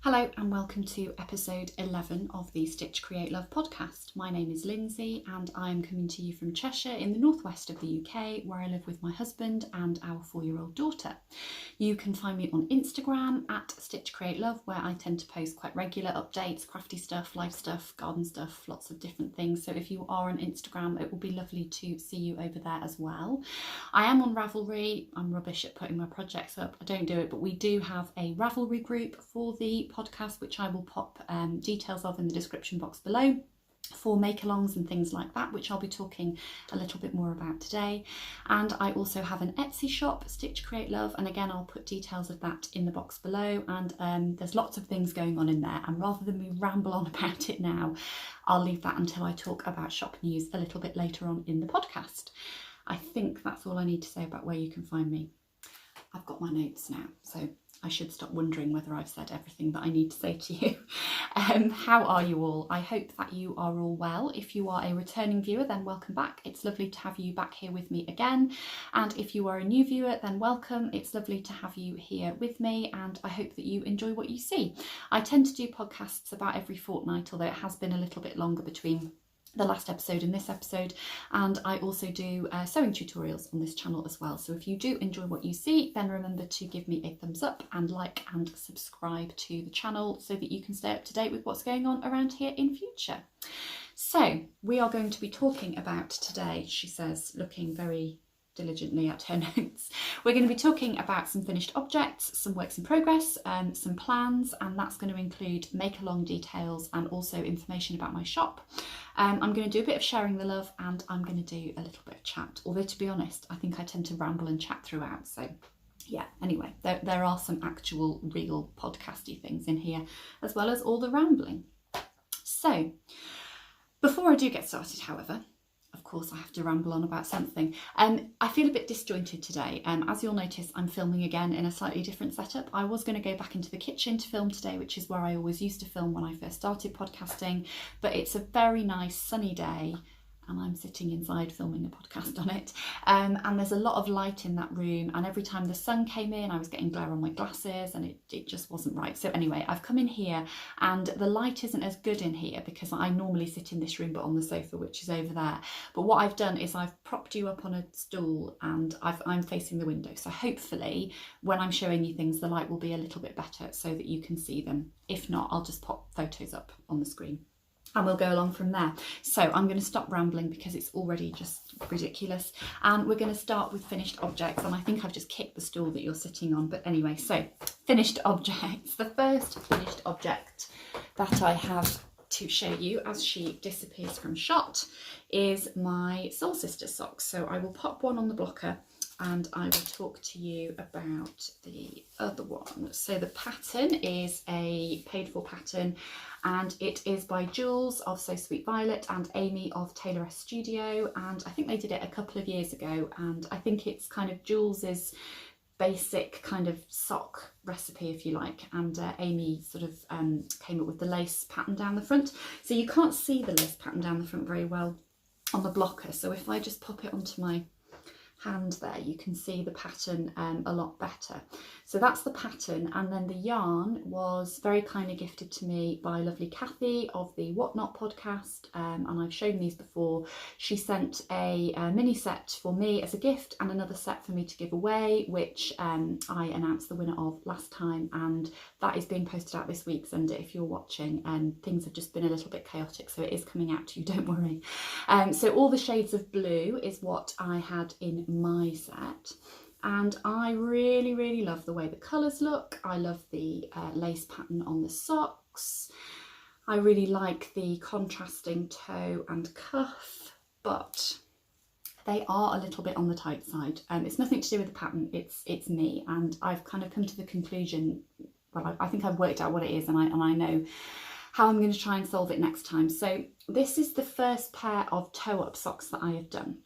Hello and welcome to episode 11 of the Stitch Create Love podcast. My name is Lindsay and I am coming to you from Cheshire in the northwest of the UK, where I live with my husband and our 4-year-old daughter. You can find me on Instagram at Stitch Create Love, where I tend to post quite regular updates, crafty stuff, life stuff, garden stuff, lots of different things. So if you are on Instagram, it will be lovely to see you over there as well. I am on Ravelry. I'm rubbish at putting my projects up. I don't do it, but we do have a Ravelry group for the podcast, which I will pop details of in the description box below, for Makealongs and things like that, which I'll be talking a little bit more about today. And I also have an Etsy shop, Stitch Create Love, and again I'll put details of that in the box below. And there's lots of things going on in there, and rather than me ramble on about it now, I'll leave that until I talk about shop news a little bit later on in the podcast. I think that's all I need to say about where you can find me. I've got my notes now, so I should stop wondering whether I've said everything that I need to say to you. How are you all? I hope that you are all well. If you are a returning viewer, then welcome back. It's lovely to have you back here with me again. And if you are a new viewer, then welcome. It's lovely to have you here with me, and I hope that you enjoy what you see. I tend to do podcasts about every fortnight, although it has been a little bit longer between the last episode and this episode, and I also do sewing tutorials on this channel as well. So if you do enjoy what you see, then remember to give me a thumbs up and like and subscribe to the channel so that you can stay up to date with what's going on around here in future. So we are going to be talking about today, she says, looking very diligently at her notes. We're going to be talking about some finished objects, some works in progress, some plans, and that's going to include make-along details and also information about my shop. I'm going to do a bit of sharing the love, and I'm going to do a little bit of chat, although to be honest I think I tend to ramble and chat throughout, so yeah, anyway, there are some actual real podcasty things in here as well as all the rambling. So before I do get started, however, of course I have to ramble on about something. I feel a bit disjointed today. As you'll notice, I'm filming again in a slightly different setup. I was going to go back into the kitchen to film today, which is where I always used to film when I first started podcasting, but it's a very nice sunny day and I'm sitting inside filming a podcast on it. And there's a lot of light in that room, and every time the sun came in I was getting glare on my glasses and it just wasn't right. So anyway, I've come in here and the light isn't as good in here because I normally sit in this room but on the sofa, which is over there. But what I've done is I've propped you up on a stool and I'm facing the window. So hopefully when I'm showing you things, the light will be a little bit better so that you can see them. If not, I'll just pop photos up on the screen and we'll go along from there. So I'm going to stop rambling because it's already just ridiculous, and we're going to start with finished objects. And I think I've just kicked the stool that you're sitting on, but anyway, so finished objects. The first finished object that I have to show you as she disappears from shot is my Soul Sister socks. So I will pop one on the blocker and I will talk to you about the other one. So the pattern is a paid for pattern, and it is by Jooles of So Sweet Violet and Amy of Taylor S Studio, and I think they did it a couple of years ago, and I think it's kind of Jooles's basic kind of sock recipe, if you like, and Amy sort of came up with the lace pattern down the front. So you can't see the lace pattern down the front very well on the blocker, so if I just pop it onto my hand there, you can see the pattern a lot better. So that's the pattern, and then the yarn was very kindly gifted to me by lovely Kathy of the Whatnot podcast, and I've shown these before. She sent a mini set for me as a gift and another set for me to give away, which I announced the winner of last time, and that is being posted out this week, Sunday, if you're watching. And things have just been a little bit chaotic, so it is coming out to you, don't worry. So all the shades of blue is what I had in my set, and I really love the way the colours look. I love the lace pattern on the socks. I really like the contrasting toe and cuff, but they are a little bit on the tight side. It's nothing to do with the pattern, it's me, and I've kind of come to the conclusion, well, I think I've worked out what it is, and I know how I'm going to try and solve it next time. So this is the first pair of toe-up socks that I have done.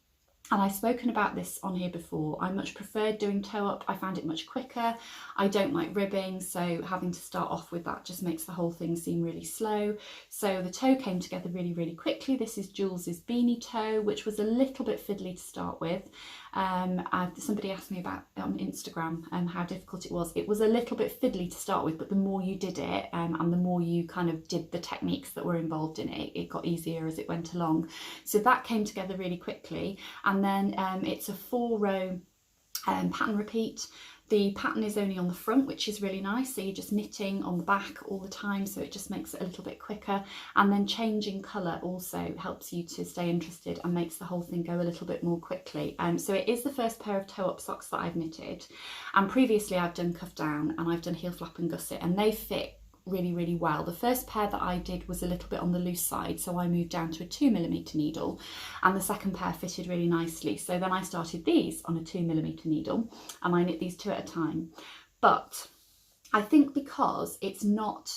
And I've spoken about this on here before. I much preferred doing toe up. I found it much quicker. I don't like ribbing, so having to start off with that just makes the whole thing seem really slow. So the toe came together really, really quickly. This is Jooles' beanie toe, which was a little bit fiddly to start with. Somebody asked me about on Instagram how difficult it was. It was a little bit fiddly to start with, but the more you did it and the more you kind of did the techniques that were involved in it, it got easier as it went along. So that came together really quickly. And then it's a 4-row pattern repeat. The pattern is only on the front, which is really nice, so you're just knitting on the back all the time, so it just makes it a little bit quicker. And then changing colour also helps you to stay interested and makes the whole thing go a little bit more quickly. So it is the first pair of toe-up socks that I've knitted, and previously I've done cuff down and I've done heel flap and gusset, and they fit really, really well. The first pair that I did was a little bit on the loose side, so I moved down to a 2mm needle, and the second pair fitted really nicely. So then I started these on a 2mm needle, and I knit these 2 at a time. But I think because it's not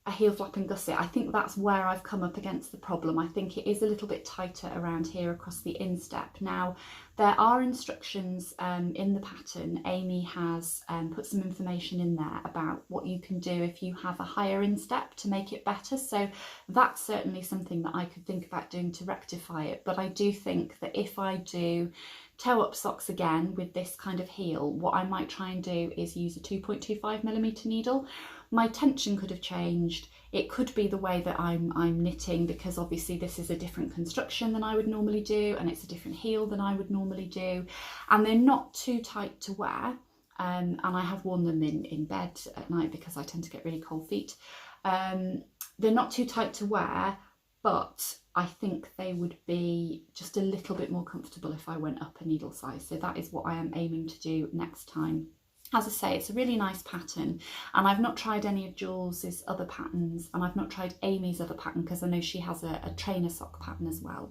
a heel flap and gusset, I think that's where I've come up against the problem. I think it is a little bit tighter around here across the instep. Now, there are instructions in the pattern. Amy has put some information in there about what you can do if you have a higher instep to make it better. So that's certainly something that I could think about doing to rectify it. But I do think that if I do toe-up socks again with this kind of heel, what I might try and do is use a 2.25mm needle. My tension could have changed. It could be the way that I'm knitting, because obviously this is a different construction than I would normally do, and it's a different heel than I would normally do, and they're not too tight to wear, and I have worn them in bed at night because I tend to get really cold feet. They're not too tight to wear, but I think they would be just a little bit more comfortable if I went up a needle size. So that is what I am aiming to do next time. As I say, it's a really nice pattern, and I've not tried any of Jooles' other patterns, and I've not tried Amy's other pattern because I know she has a trainer sock pattern as well.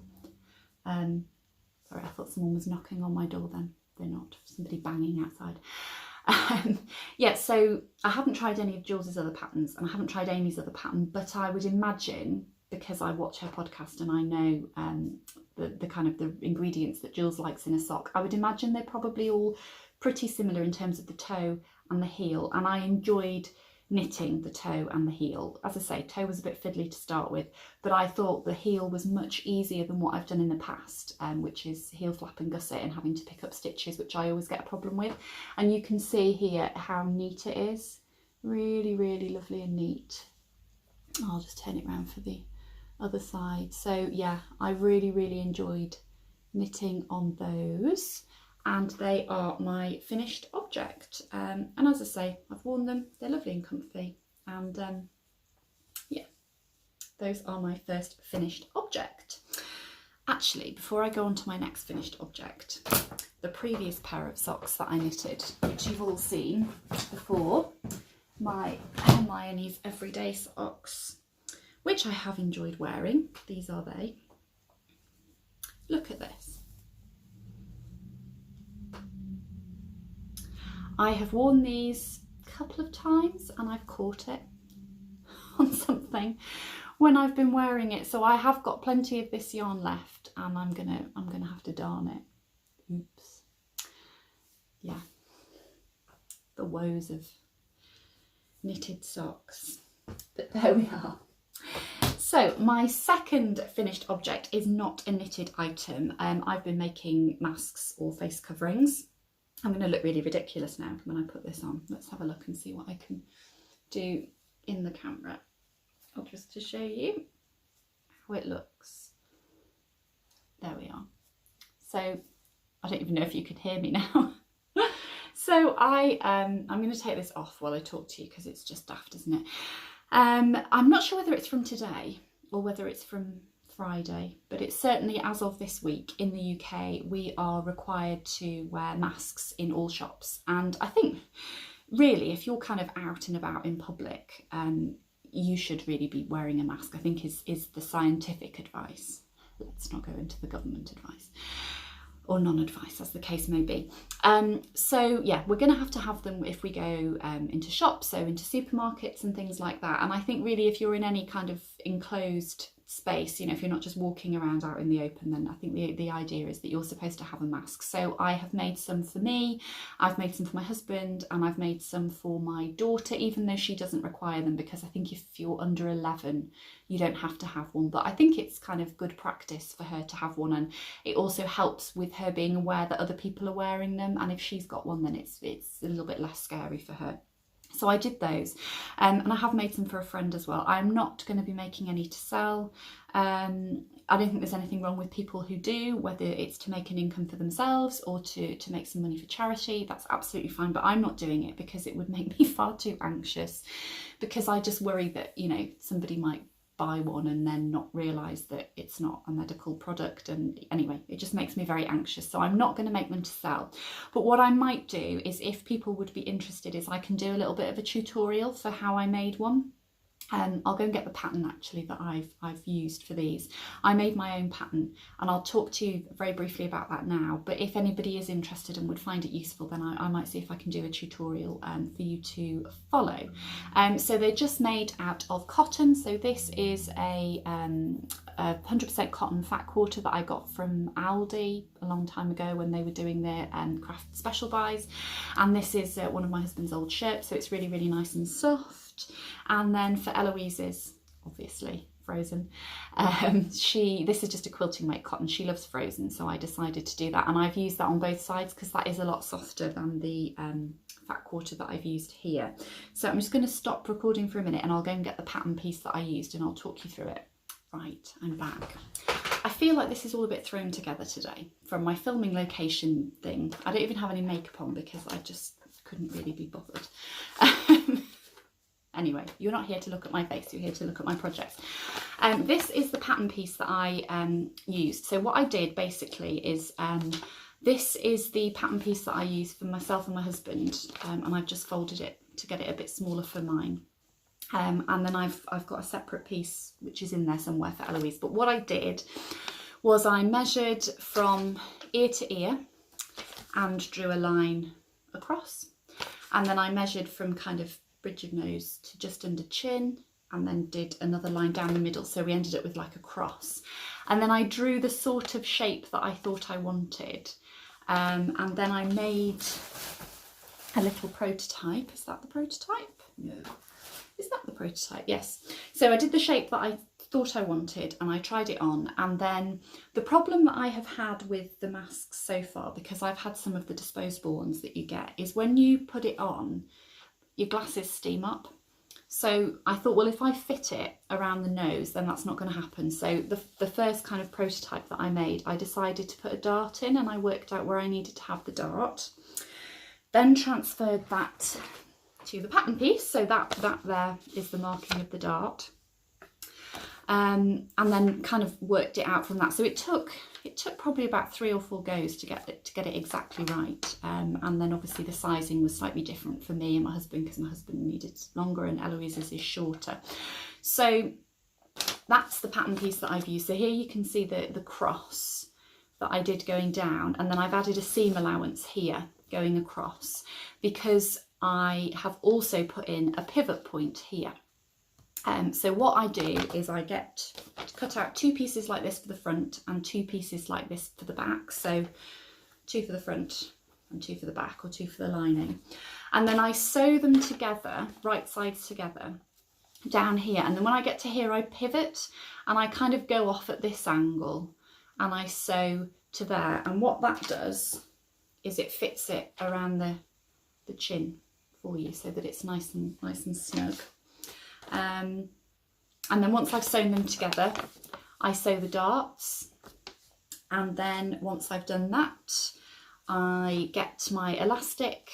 Sorry, I thought someone was knocking on my door then. They're not, somebody banging outside. Yeah, so I haven't tried any of Jooles' other patterns, and I haven't tried Amy's other pattern, but I would imagine, because I watch her podcast and I know the kind of the ingredients that Jooles likes in a sock, I would imagine they're probably all pretty similar in terms of the toe and the heel, and I enjoyed knitting the toe and the heel. As I say, toe was a bit fiddly to start with, but I thought the heel was much easier than what I've done in the past, which is heel flap and gusset and having to pick up stitches, which I always get a problem with. And you can see here how neat it is. Really, really lovely and neat. I'll just turn it around for the other side. So yeah, I really, really enjoyed knitting on those, and they are my finished object. And as I say, I've worn them, they're lovely and comfy, and yeah, those are my first finished object. Actually, before I go on to my next finished object, the previous pair of socks that I knitted, which you've all seen before, my Hermione's Everyday socks, which I have enjoyed wearing. These are they. Look at this. I have worn these a couple of times and I've caught it on something when I've been wearing it, so I have got plenty of this yarn left, and I'm gonna have to darn it. Oops. Yeah, the woes of knitted socks, but there we are. So my second finished object is not a knitted item. I've been making masks or face coverings. I'm going to look really ridiculous now when I put this on. Let's have a look and see what I can do in the camera. I'll just to show you how it looks. There we are. So I don't even know if you can hear me now. So I'm going to take this off while I talk to you because it's just daft, isn't it? I'm not sure whether it's from today or whether it's from Friday, but it's certainly as of this week in the UK we are required to wear masks in all shops, and I think really if you're kind of out and about in public, you should really be wearing a mask, I think is the scientific advice. Let's not go into the government advice or non-advice, as the case may be. So yeah, we're going to have them if we go into shops, so into supermarkets and things like that. And I think really if you're in any kind of enclosed space, you know, if you're not just walking around out in the open, then I think the idea is that you're supposed to have a mask. So I have made some for me, I've made some for my husband, and I've made some for my daughter, even though she doesn't require them, because I think if you're under 11 you don't have to have one, but I think it's kind of good practice for her to have one, and it also helps with her being aware that other people are wearing them, and if she's got one then it's a little bit less scary for her. So I did those, and I have made some for a friend as well. I'm not going to be making any to sell. I don't think there's anything wrong with people who do, whether it's to make an income for themselves or to make some money for charity. That's absolutely fine, but I'm not doing it because it would make me far too anxious, because I just worry that, you know, somebody might buy one and then not realise that it's not a medical product, and anyway, it just makes me very anxious. So I'm not going to make them to sell. But what I might do is, if people would be interested, is I can do a little bit of a tutorial for how I made one. I'll go and get the pattern actually that I've used for these. I made my own pattern, and I'll talk to you very briefly about that now, but if anybody is interested and would find it useful, then I might see if I can do a tutorial for you to follow. So they're just made out of cotton. So this is a 100% cotton fat quarter that I got from Aldi a long time ago when they were doing their craft special buys, and this is one of my husband's old shirts, so it's really, really nice and soft. And then for Eloise's, obviously Frozen, this is just a quilting weight cotton. She loves Frozen, so I decided to do that, and I've used that on both sides because that is a lot softer than the fat quarter that I've used here. So I'm just going to stop recording for a minute and I'll go and get the pattern piece that I used and I'll talk you through it. Right, I'm back. I feel like this is all a bit thrown together today from my filming location thing. I don't even have any makeup on because I just couldn't really be bothered. Anyway, you're not here to look at my face, you're here to look at my projects. This is the pattern piece that I used. So what I did basically is, this is the pattern piece that I used for myself and my husband, and I've just folded it to get it a bit smaller for mine. And then I've got a separate piece which is in there somewhere for Eloise. But what I did was I measured from ear to ear and drew a line across, and then I measured from kind of bridge of nose to just under chin, and then did another line down the middle, so we ended up with like a cross. And then I drew the sort of shape that I thought I wanted, and then I made a little prototype. Is that the prototype? No. Is that the prototype? Yes. So I did the shape that I thought I wanted and I tried it on, and then the problem that I have had with the masks so far, because I've had some of the disposable ones that you get, is when you put it on, your glasses steam up. So I thought, well, if I fit it around the nose, then that's not going to happen. So the first kind of prototype that I made, I decided to put a dart in, and I worked out where I needed to have the dart, then transferred that to the pattern piece. So that there is the marking of the dart, and then kind of worked it out from that. So it took probably about 3 or 4 goes to get it exactly right, and then obviously the sizing was slightly different for me and my husband, because my husband needed longer and Eloise's is shorter. So that's the pattern piece that I've used. So here you can see the cross that I did going down, and then I've added a seam allowance here going across, because I have also put in a pivot point here. So what I do is I cut out 2 pieces like this for the front and 2 pieces like this for the back. So 2 for the front and 2 for the back, or 2 for the lining. And then I sew them together, right sides together, down here. And then when I get to here, I pivot and I kind of go off at this angle and I sew to there. And what that does is it fits it around the chin for you, so that it's nice and snug. And then once I've sewn them together, I sew the darts, and then once I've done that, I get my elastic,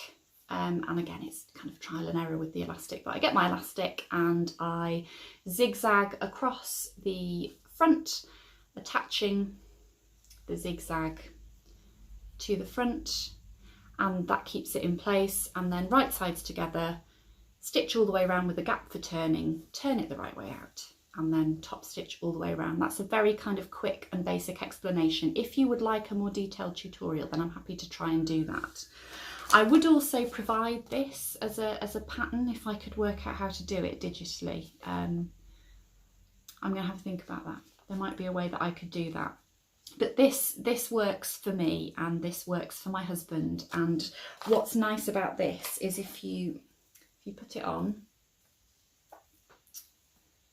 and again it's kind of trial and error with the elastic, but I get my elastic and I zigzag across the front, attaching the zigzag to the front, and that keeps it in place. And then right sides together, stitch all the way around with a gap for turning, turn it the right way out, and then top stitch all the way around. That's a very kind of quick and basic explanation. If you would like a more detailed tutorial, then I'm happy to try and do that. I would also provide this as a pattern if I could work out how to do it digitally. I'm going to have to think about that. There might be a way that I could do that. But this works for me, and this works for my husband. And what's nice about this is if you put it on,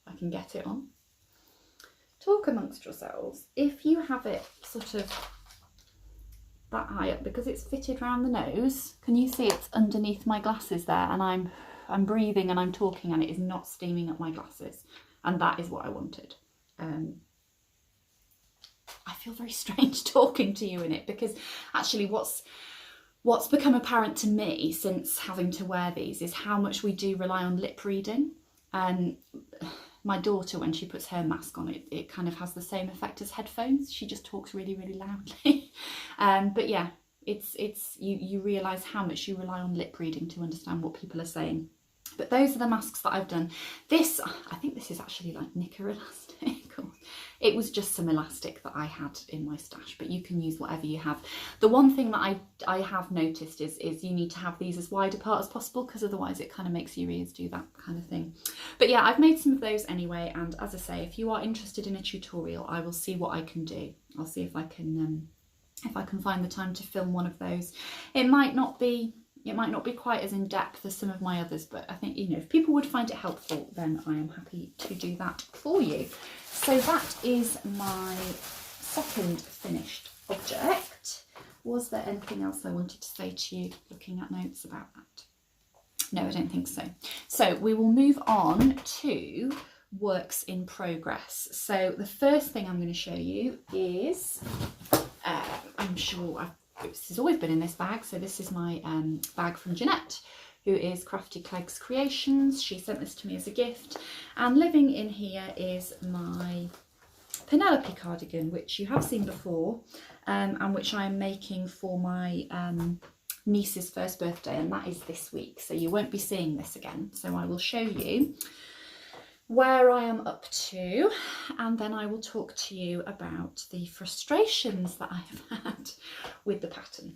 I can get it on. Talk amongst yourselves. If you have it sort of that high up, because it's fitted round the nose, can you see it's underneath my glasses there? And I'm breathing and I'm talking, and it is not steaming up my glasses, and that is what I wanted. I feel very strange talking to you in it, because actually what's become apparent to me since having to wear these is how much we do rely on lip reading. My daughter, when she puts her mask on, it kind of has the same effect as headphones. She just talks really, really loudly. But yeah, you realise how much you rely on lip reading to understand what people are saying. But those are the masks that I've done. This, I think this is actually like knicker elastic. It was just some elastic that I had in my stash, but you can use whatever you have. The one thing that I have noticed is you need to have these as wide apart as possible, because otherwise it kind of makes your ears do that kind of thing. But yeah, I've made some of those anyway, and as I say, if you are interested in a tutorial, I will see what I can do. I'll see if I can find the time to film one of those. It might not be quite as in-depth as some of my others, but I think, you know, if people would find it helpful, then I am happy to do that for you. So that is my second finished object. Was there anything else I wanted to say to you looking at notes about that? No, I don't think so. So we will move on to works in progress. So the first thing I'm going to show you is, I'm sure this has always been in this bag, so this is my bag from Jeanette, who is Crafty Clegs Creations. She sent this to me as a gift, and living in here is my Penelope cardigan, which you have seen before, and which I'm making for my niece's first birthday, and that is this week, so you won't be seeing this again. So I will show you where I am up to, and then I will talk to you about the frustrations that I have had with the pattern.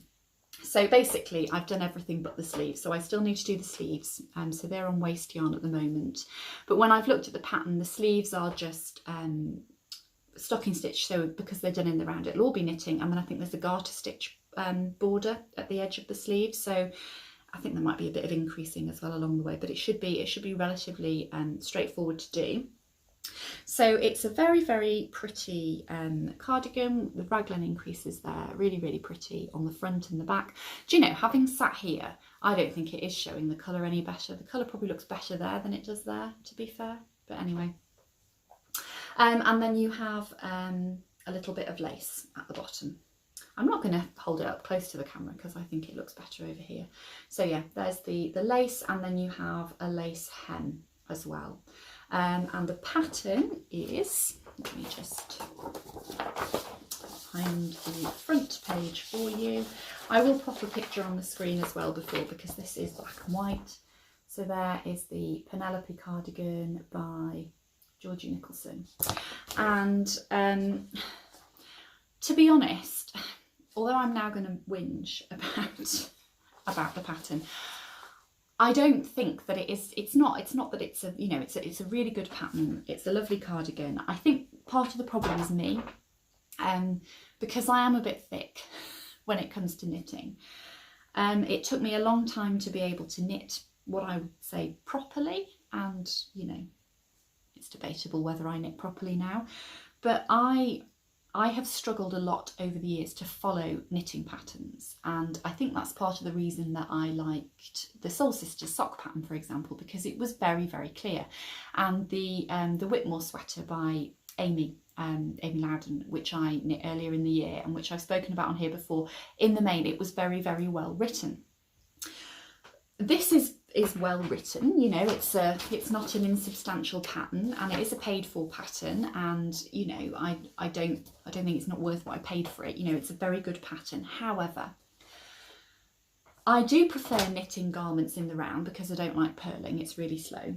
So basically I've done everything but the sleeves, so I still need to do the sleeves, so they're on waste yarn at the moment. But when I've looked at the pattern, the sleeves are just stocking stitch, so because they're done in the round, it'll all be knitting, and then I think there's a garter stitch border at the edge of the sleeve, so I think there might be a bit of increasing as well along the way, but it should be relatively straightforward to do. So it's a very, very pretty cardigan with raglan increases there, really, really pretty on the front and the back. Do you know, having sat here, I don't think it is showing the colour any better. The colour probably looks better there than it does there, to be fair, but anyway. And then you have a little bit of lace at the bottom. I'm not going to hold it up close to the camera because I think it looks better over here. So yeah, there's the lace, and then you have a lace hem as well. And the pattern is, let me just find the front page for you. I will pop a picture on the screen as well before, because this is black and white. So there is the Penelope cardigan by Georgie Nicolson. And to be honest, although I'm now going to whinge about the pattern, I don't think that it's not that it's a, you know, it's a really good pattern. It's a lovely cardigan. I think part of the problem is me, because I am a bit thick when it comes to knitting. It took me a long time to be able to knit what I would say properly, and you know, it's debatable whether I knit properly now, but I have struggled a lot over the years to follow knitting patterns, and I think that's part of the reason that I liked the Soul Sisters sock pattern, for example, because it was very, very clear. And the Whitmore sweater by Amy Lowden, which I knit earlier in the year and which I've spoken about on here before, in the main it was very, very well written. This is well written, you know, it's not an insubstantial pattern, and it is a paid for pattern, and you know, I don't think it's not worth what I paid for it. You know, it's a very good pattern. However, I do prefer knitting garments in the round because I don't like purling, it's really slow.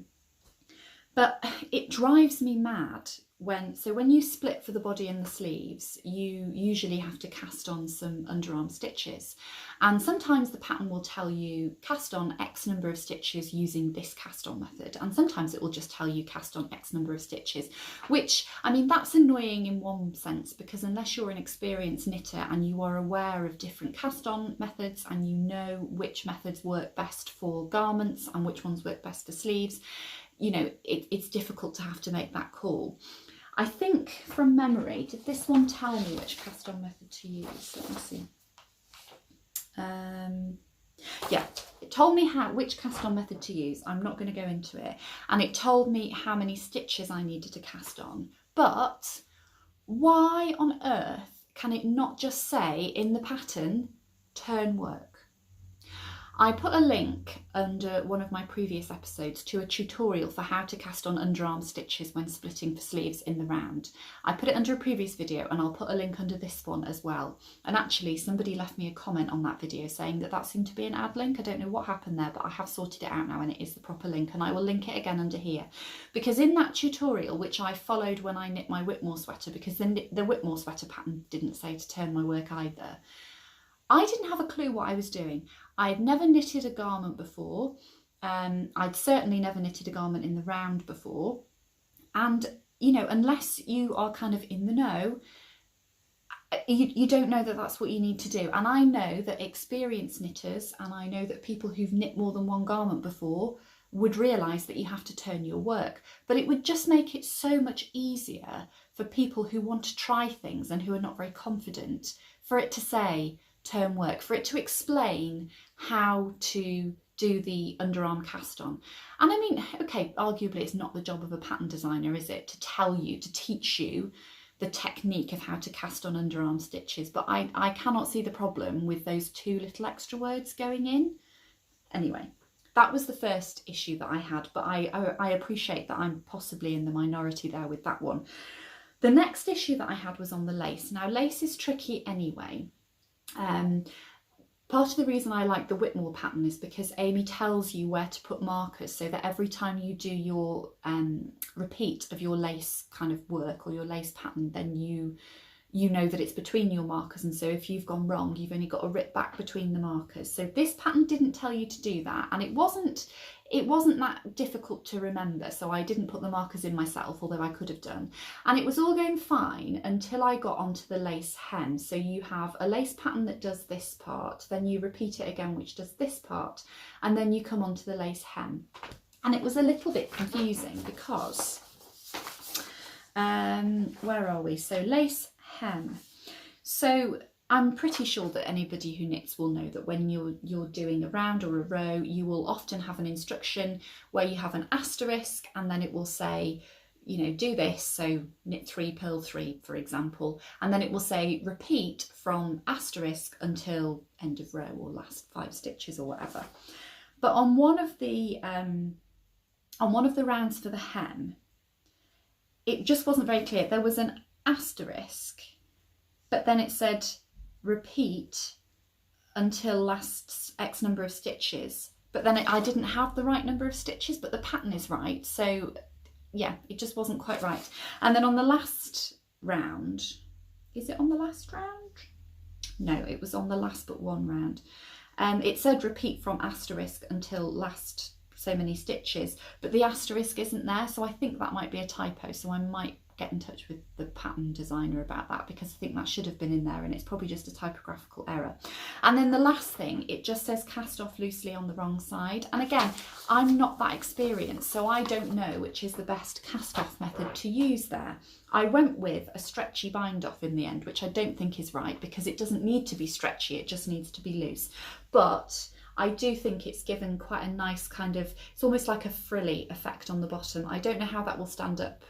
But it drives me mad when you split for the body and the sleeves, you usually have to cast on some underarm stitches. And sometimes the pattern will tell you cast on X number of stitches using this cast on method. And sometimes it will just tell you cast on X number of stitches, which, I mean, that's annoying in one sense, because unless you're an experienced knitter and you are aware of different cast on methods and you know which methods work best for garments and which ones work best for sleeves, you know, it's difficult to have to make that call. I think from memory, did this one tell me which cast on method to use? Let me see. Yeah, it told me which cast on method to use. I'm not going to go into it. And it told me how many stitches I needed to cast on. But why on earth can it not just say in the pattern, turn work? I put a link under one of my previous episodes to a tutorial for how to cast on underarm stitches when splitting for sleeves in the round. I put it under a previous video and I'll put a link under this one as well. And actually somebody left me a comment on that video saying that seemed to be an ad link. I don't know what happened there, but I have sorted it out now and it is the proper link, and I will link it again under here. Because in that tutorial, which I followed when I knit my Whitmore sweater, because the Whitmore sweater pattern didn't say to turn my work either, I didn't have a clue what I was doing. I had never knitted a garment before. I'd certainly never knitted a garment in the round before. And, you know, unless you are kind of in the know, you don't know that that's what you need to do. And I know that experienced knitters, and I know that people who've knit more than one garment before would realise that you have to turn your work. But it would just make it so much easier for people who want to try things and who are not very confident, for it to say, turn work, for it to explain how to do the underarm cast on. And I mean, okay, arguably it's not the job of a pattern designer, is it, to tell you, to teach you the technique of how to cast on underarm stitches, but I cannot see the problem with those two little extra words going in. Anyway, that was the first issue that I had, but I appreciate that I'm possibly in the minority there with that one. The next issue that I had was on the lace. Now, lace is tricky anyway. Part of the reason I like the Whitmore pattern is because Amy tells you where to put markers, so that every time you do your repeat of your lace kind of work or your lace pattern, then you know that it's between your markers, and so if you've gone wrong, you've only got to rip back between the markers. So this pattern didn't tell you to do that, and it wasn't that difficult to remember, so I didn't put the markers in myself, although I could have done. And it was all going fine until I got onto the lace hem. So you have a lace pattern that does this part, then you repeat it again, which does this part, and then you come onto the lace hem. And it was a little bit confusing because, where are we? So lace hem. So I'm pretty sure that anybody who knits will know that when you're doing a round or a row, you will often have an instruction where you have an asterisk, and then it will say, you know, do this, so knit 3, purl 3, for example, and then it will say repeat from asterisk until end of row or last 5 stitches or whatever. But on one of the rounds for the hem, it just wasn't very clear. There was an asterisk, but then it said repeat until last X number of stitches, but then I didn't have the right number of stitches, but the pattern is right, so yeah, it just wasn't quite right. And then on the last round, is it on the last round? No, it was on the last but one round. It said repeat from asterisk until last so many stitches, but the asterisk isn't there, so I think that might be a typo, so I might get in touch with the pattern designer about that, because I think that should have been in there and it's probably just a typographical error. And then the last thing, it just says cast off loosely on the wrong side, and again, I'm not that experienced, so I don't know which is the best cast off method to use there. I went with a stretchy bind off in the end, which I don't think is right, because it doesn't need to be stretchy, it just needs to be loose. But I do think it's given quite a nice kind of, it's almost like a frilly effect on the bottom. I don't know how that will stand up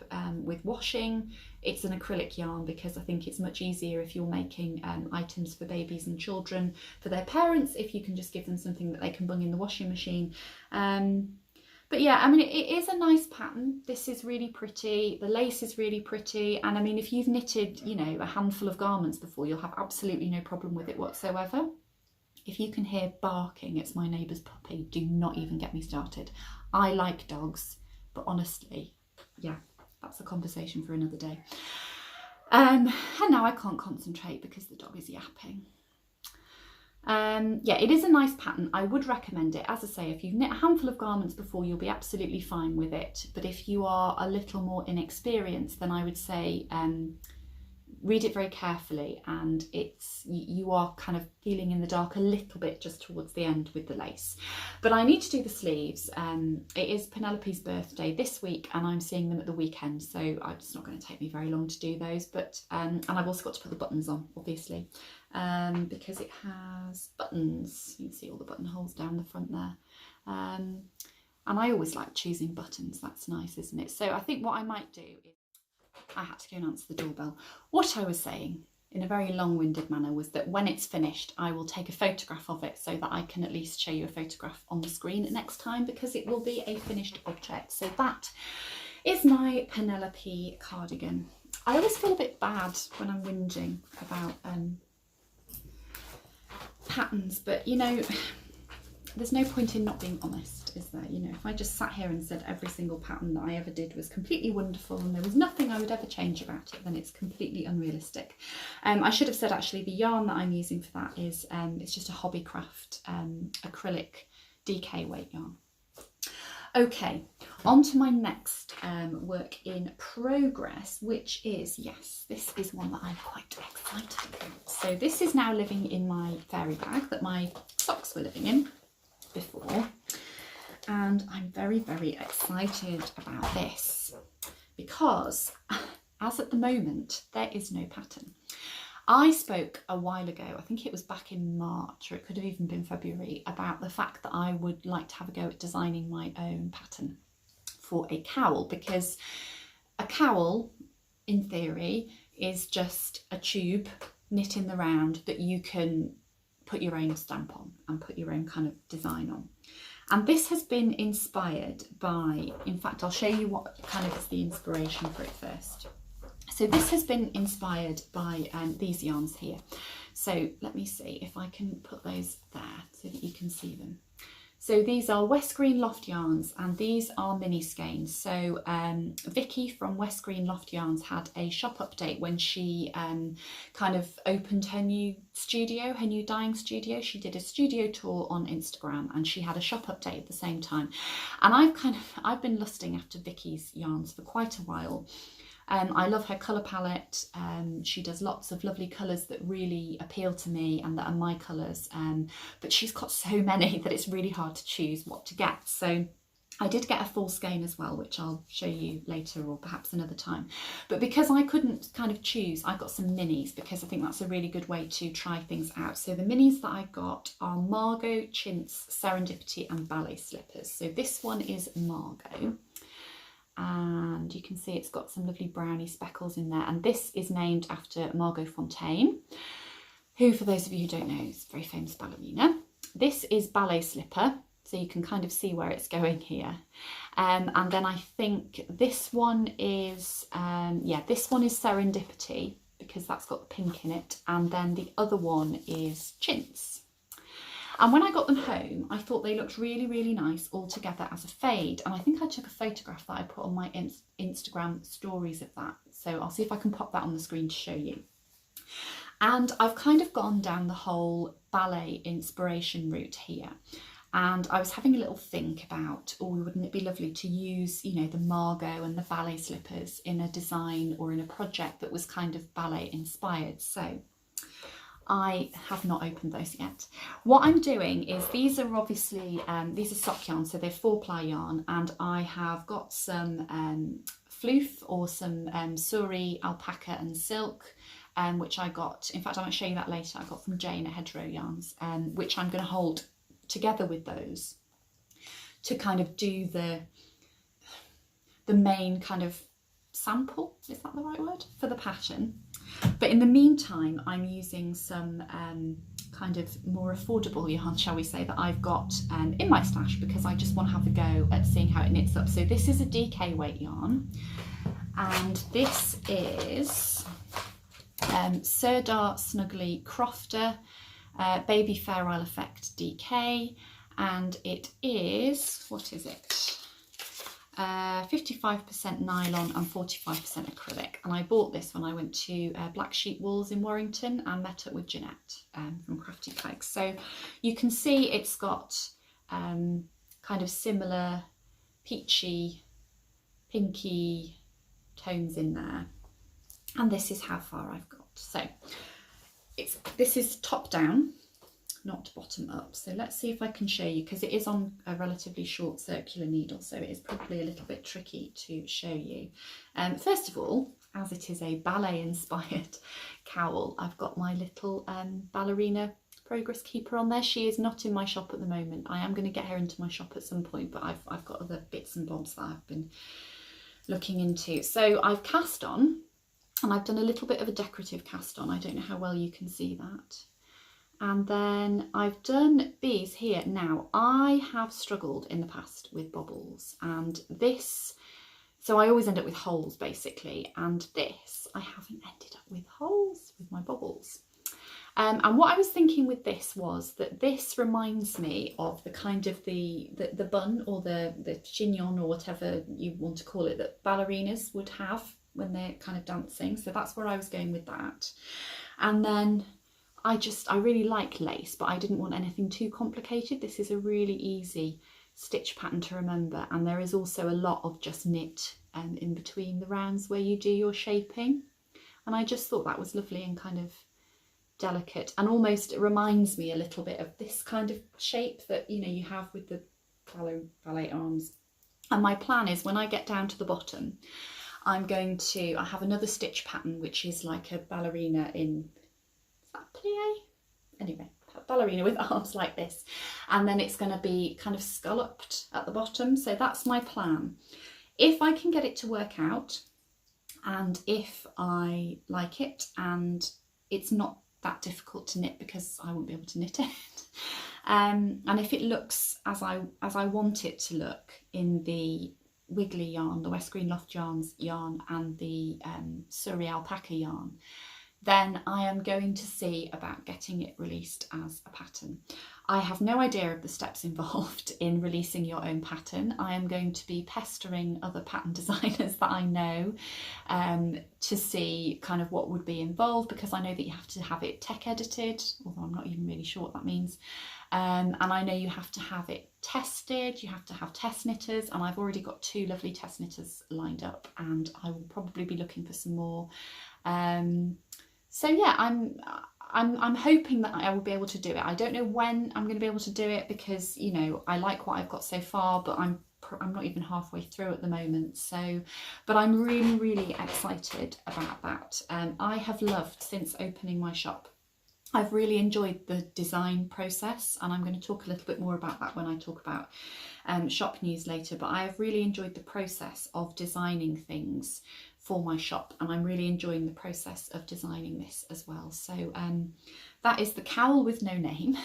with washing. It's an acrylic yarn, because I think it's much easier if you're making items for babies and children, for their parents, if you can just give them something that they can bung in the washing machine. But yeah, I mean, it is a nice pattern. This is really pretty. The lace is really pretty. And I mean, if you've knitted, you know, a handful of garments before, you'll have absolutely no problem with it whatsoever. If you can hear barking, it's my neighbour's puppy. Do not even get me started. I like dogs, but honestly, yeah, that's a conversation for another day. And now I can't concentrate because the dog is yapping. Yeah, it is a nice pattern. I would recommend it. As I say, if you've knit a handful of garments before, you'll be absolutely fine with it. But if you are a little more inexperienced, then I would say read it very carefully, and you are kind of feeling in the dark a little bit just towards the end with the lace. But I need to do the sleeves. It is Penelope's birthday this week, and I'm seeing them at the weekend, so it's not going to take me very long to do those. But and I've also got to put the buttons on, obviously, because it has buttons. You can see all the buttonholes down the front there. And I always like choosing buttons. That's nice, isn't it? So I think what I might do is, I had to go and answer the doorbell. What I was saying in a very long-winded manner was that when it's finished, I will take a photograph of it so that I can at least show you a photograph on the screen next time, because it will be a finished object. So that is my Penelope cardigan. I always feel a bit bad when I'm whinging about patterns, but you know, there's no point in not being honest, is there? You know, if I just sat here and said every single pattern that I ever did was completely wonderful and there was nothing I would ever change about it, then it's completely unrealistic. I should have said actually the yarn that I'm using for that is it's just a Hobbycraft acrylic DK weight yarn. Okay, on to my next work in progress, which is, yes, this is one that I'm quite excited about. So this is now living in my fairy bag that my socks were living in before, and I'm very, very excited about this because as at the moment there is no pattern. I spoke a while ago, I think it was back in March, or it could have even been February, about the fact that I would like to have a go at designing my own pattern for a cowl, because a cowl in theory is just a tube knit in the round that you can put your own stamp on and put your own kind of design on. And this has been inspired by, in fact, I'll show you what kind of is the inspiration for it first. So this has been inspired by these yarns here. So let me see if I can put those there so that you can see them. So these are West Green Loft yarns, and these are mini skeins. So Vicky from West Green Loft Yarns had a shop update when she kind of opened her new studio, her new dyeing studio. She did a studio tour on Instagram and she had a shop update at the same time. And I've been lusting after Vicky's yarns for quite a while. I love her colour palette. She does lots of lovely colours that really appeal to me and that are my colours, but she's got so many that it's really hard to choose what to get. So I did get a full skein as well, which I'll show you later or perhaps another time. But because I couldn't kind of choose, I got some minis because I think that's a really good way to try things out. So the minis that I got are Margot, Chintz, Serendipity and Ballet Slippers. So this one is Margot. And you can see it's got some lovely brownie speckles in there, and this is named after Margot Fonteyn, who, for those of you who don't know, is a very famous ballerina. This is Ballet Slipper, so you can kind of see where it's going here. And then I think this one is this one is Serendipity because that's got the pink in it, and then the other one is Chintz. And when I got them home, I thought they looked really, really nice all together as a fade. And I think I took a photograph that I put on my Instagram stories of that. So I'll see if I can pop that on the screen to show you. And I've kind of gone down the whole ballet inspiration route here. And I was having a little think about, oh, wouldn't it be lovely to use, you know, the Margot and the ballet slippers in a design or in a project that was kind of ballet inspired. So I have not opened those yet. What I'm doing is, these are obviously, these are sock yarn, so they're 4-ply yarn, and I have got some floof or some Suri alpaca and silk, which I got, in fact I might show you that later, I got from Jane at Hedgerow Yarns, which I'm going to hold together with those to kind of do the main kind of sample, is that the right word, for the pattern. But in the meantime, I'm using some kind of more affordable yarn, shall we say, that I've got in my stash because I just want to have a go at seeing how it knits up. So this is a DK weight yarn, and this is Sirdar Snuggly Crofter, Baby Fair Isle Effect DK, and it is, what is it? 55% nylon and 45% acrylic, and I bought this when I went to Black Sheep Wools in Warrington and met up with Jeanette from Crafty Crags. So you can see it's got kind of similar peachy, pinky tones in there, and this is how far I've got. So this is top down, not bottom up. So let's see if I can show you, because it is on a relatively short circular needle, so it is probably a little bit tricky to show you. First of all, as it is a ballet inspired cowl, I've got my little ballerina progress keeper on there. She is not in my shop at the moment. I am going to get her into my shop at some point, but I've got other bits and bobs that I've been looking into. So I've cast on, and I've done a little bit of a decorative cast on. I don't know how well you can see that. And then I've done these here. Now, I have struggled in the past with bobbles, and this, so I always end up with holes basically, and this, I haven't ended up with holes with my bobbles. And what I was thinking with this was that this reminds me of the kind of the bun, or the chignon, or whatever you want to call it, that ballerinas would have when they're kind of dancing. So that's where I was going with that. And then I really like lace, but I didn't want anything too complicated. This is a really easy stitch pattern to remember, and there is also a lot of just knit in between the rounds where you do your shaping, and I just thought that was lovely and kind of delicate, and almost it reminds me a little bit of this kind of shape that, you know, you have with the ballet arms. And my plan is, when I get down to the bottom, I have another stitch pattern which is like a ballerina in, plie? Anyway, ballerina with arms like this, and then it's going to be kind of scalloped at the bottom. So that's my plan. If I can get it to work out, and if I like it, and it's not that difficult to knit because I won't be able to knit it, and if it looks as I want it to look in the wiggly yarn, the West Green Loft Yarns yarn, and the Surrey alpaca yarn, then I am going to see about getting it released as a pattern. I have no idea of the steps involved in releasing your own pattern. I am going to be pestering other pattern designers that I know to see kind of what would be involved, because I know that you have to have it tech edited, although I'm not even really sure what that means. And I know you have to have it tested, you have to have test knitters, and I've already got 2 lovely test knitters lined up, and I will probably be looking for some more. So yeah, I'm hoping that I will be able to do it. I don't know when I'm going to be able to do it, because, you know, I like what I've got so far, but I'm not even halfway through at the moment. So, but I'm really, really excited about that. I have loved, since opening my shop, I've really enjoyed the design process, and I'm going to talk a little bit more about that when I talk about shop news later, but I have really enjoyed the process of designing things for my shop, and I'm really enjoying the process of designing this as well. So that is the cowl with no name.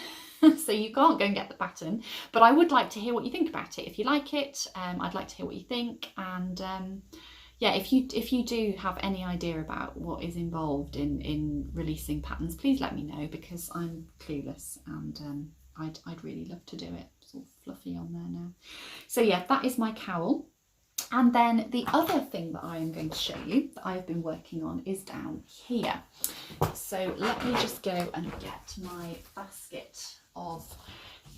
So you can't go and get the pattern, but I would like to hear what you think about it. If you like it, I'd like to hear what you think, and yeah, if you do have any idea about what is involved in releasing patterns, please let me know, because I'm clueless, and I'd really love to do it. It's all fluffy on there now. So yeah, that is my cowl. And then the other thing that I am going to show you that I've been working on is down here. So let me just go and get my basket of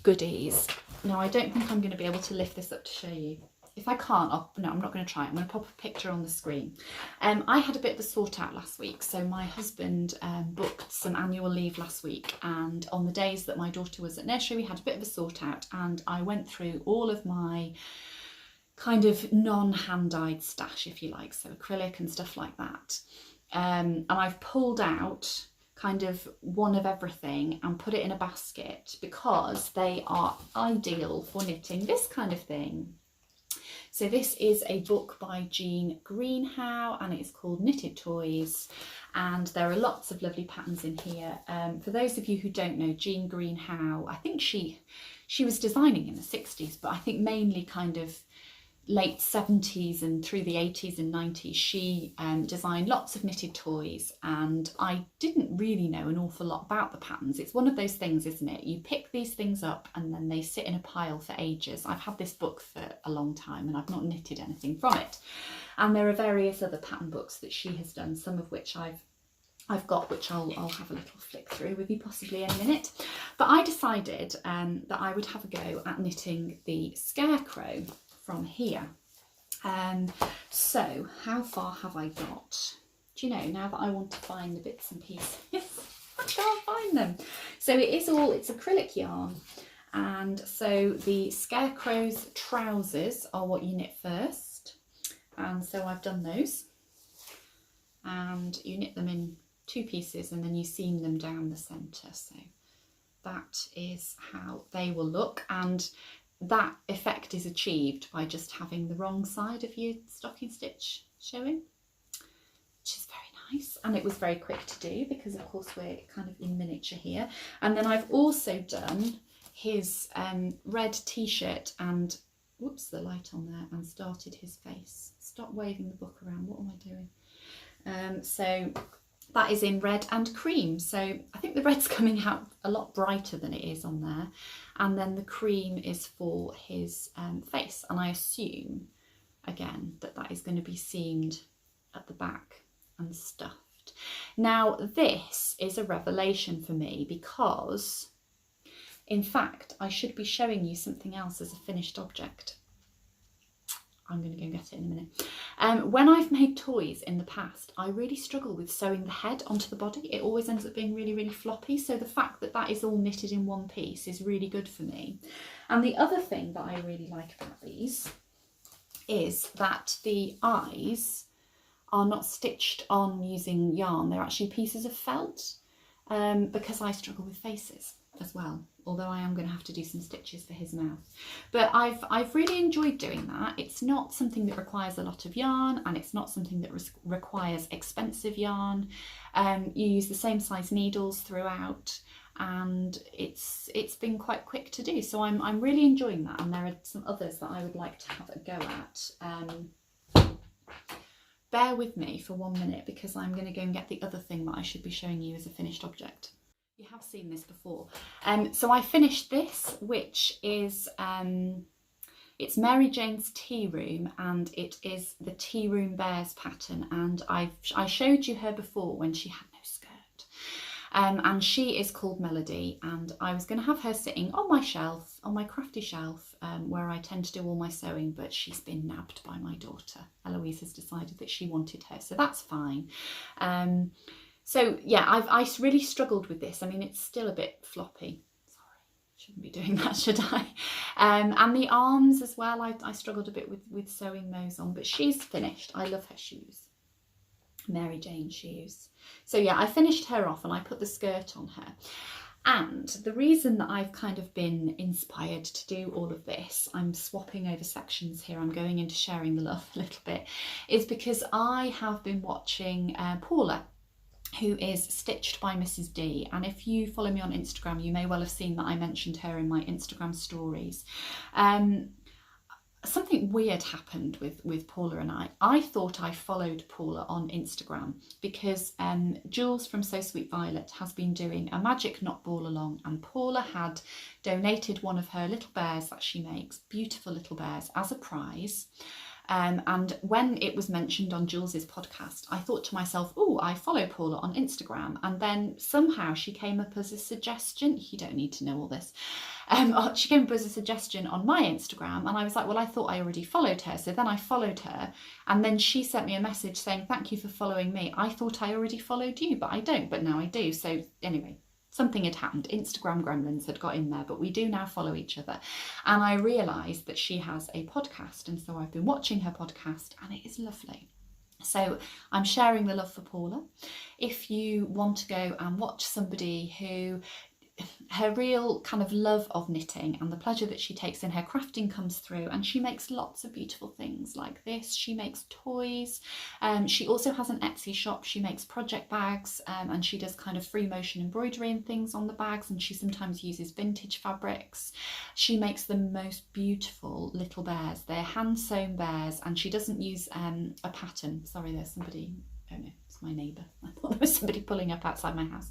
goodies. Now, I don't think I'm going to be able to lift this up to show you. If I can't, no, I'm not going to try it. I'm going to pop a picture on the screen. I had a bit of a sort out last week. So my husband booked some annual leave last week, and on the days that my daughter was at nursery, we had a bit of a sort out, and I went through all of my kind of non-hand-dyed stash, if you like, so acrylic and stuff like that. And I've pulled out kind of one of everything and put it in a basket, because they are ideal for knitting this kind of thing. So this is a book by Jean Greenhow, and it's called Knitted Toys, and there are lots of lovely patterns in here. For those of you who don't know, Jean Greenhow, I think she was designing in the 60s, but I think mainly kind of late 70s and through the 80s and 90s, she designed lots of knitted toys, and I didn't really know an awful lot about the patterns. It's one of those things, isn't it? You pick these things up and then they sit in a pile for ages. I've had this book for a long time and I've not knitted anything from it. And there are various other pattern books that she has done, some of which I've got, which I'll have a little flick through with you possibly in a minute. But I decided that I would have a go at knitting the scarecrow from here. So how far have I got? Do you know, now that I want to find the bits and pieces, I can't find them. So it's acrylic yarn, and so the scarecrow's trousers are what you knit first, and so I've done those, and you knit them in 2 pieces and then you seam them down the centre. So that is how they will look, and that effect is achieved by just having the wrong side of your stocking stitch showing, which is very nice. And it was very quick to do because of course we're kind of in miniature here. And then I've also done his red t-shirt and, whoops, the light on there, and started his face. Stop waving the book around, what am I doing? So that is in red and cream. So I think the red's coming out a lot brighter than it is on there. And then the cream is for his face. And I assume, again, that that is going to be seamed at the back and stuffed. Now, this is a revelation for me because, in fact, I should be showing you something else as a finished object. I'm going to go and get it in a minute. When I've made toys in the past, I really struggle with sewing the head onto the body. It always ends up being really, really floppy. So the fact that that is all knitted in one piece is really good for me. And the other thing that I really like about these is that the eyes are not stitched on using yarn. They're actually pieces of felt, because I struggle with faces as well, although I am going to have to do some stitches for his mouth. But I've really enjoyed doing that. It's not something that requires a lot of yarn, and it's not something that requires expensive yarn. You use the same size needles throughout, and it's been quite quick to do. So I'm really enjoying that, and there are some others that I would like to have a go at. Bear with me for 1 minute because I'm going to go and get the other thing that I should be showing you as a finished object. You have seen this before. So I finished this, which is, it's Mary Jane's Tea Room, and it is the Tea Room Bears pattern. And I showed you her before when she had no skirt. And she is called Melody, and I was going to have her sitting on my shelf, on my crafty shelf, where I tend to do all my sewing, but she's been nabbed by my daughter. Eloise has decided that she wanted her, so that's fine. So yeah, I really struggled with this. I mean, it's still a bit floppy. Sorry, shouldn't be doing that, should I? And the arms as well, I struggled a bit with sewing those on, but she's finished. I love her shoes. Mary Jane shoes. So yeah, I finished her off and I put the skirt on her. And the reason that I've kind of been inspired to do all of this, I'm swapping over sections here, I'm going into sharing the love a little bit, is because I have been watching Paula, who is Stitched by Mrs. D. And if you follow me on Instagram, you may well have seen that I mentioned her in my Instagram stories. Something weird happened with Paula and I. I thought I followed Paula on Instagram because Jooles from So Sweet Violet has been doing a magic knot ball along, and Paula had donated one of her little bears that she makes, beautiful little bears, as a prize. And when it was mentioned on Jules's podcast, I thought to myself, oh, I follow Paula on Instagram. And then somehow she came up as a suggestion. You don't need to know all this. She came up as a suggestion on my Instagram, and I was like, well, I thought I already followed her. So then I followed her, and then she sent me a message saying, thank you for following me. I thought I already followed you, but I don't, but now I do. So anyway, something had happened. Instagram gremlins had got in there, but we do now follow each other. And I realised that she has a podcast, and so I've been watching her podcast, and it is lovely. So I'm sharing the love for Paula. If you want to go and watch somebody who her real kind of love of knitting and the pleasure that she takes in her crafting comes through, and she makes lots of beautiful things like this. She makes toys. She also has an Etsy shop. She makes project bags, and she does kind of free motion embroidery and things on the bags, and she sometimes uses vintage fabrics. She makes the most beautiful little bears. They're hand sewn bears, and she doesn't use a pattern. Sorry, there's somebody. Oh no, it's my neighbour. I thought there was somebody pulling up outside my house.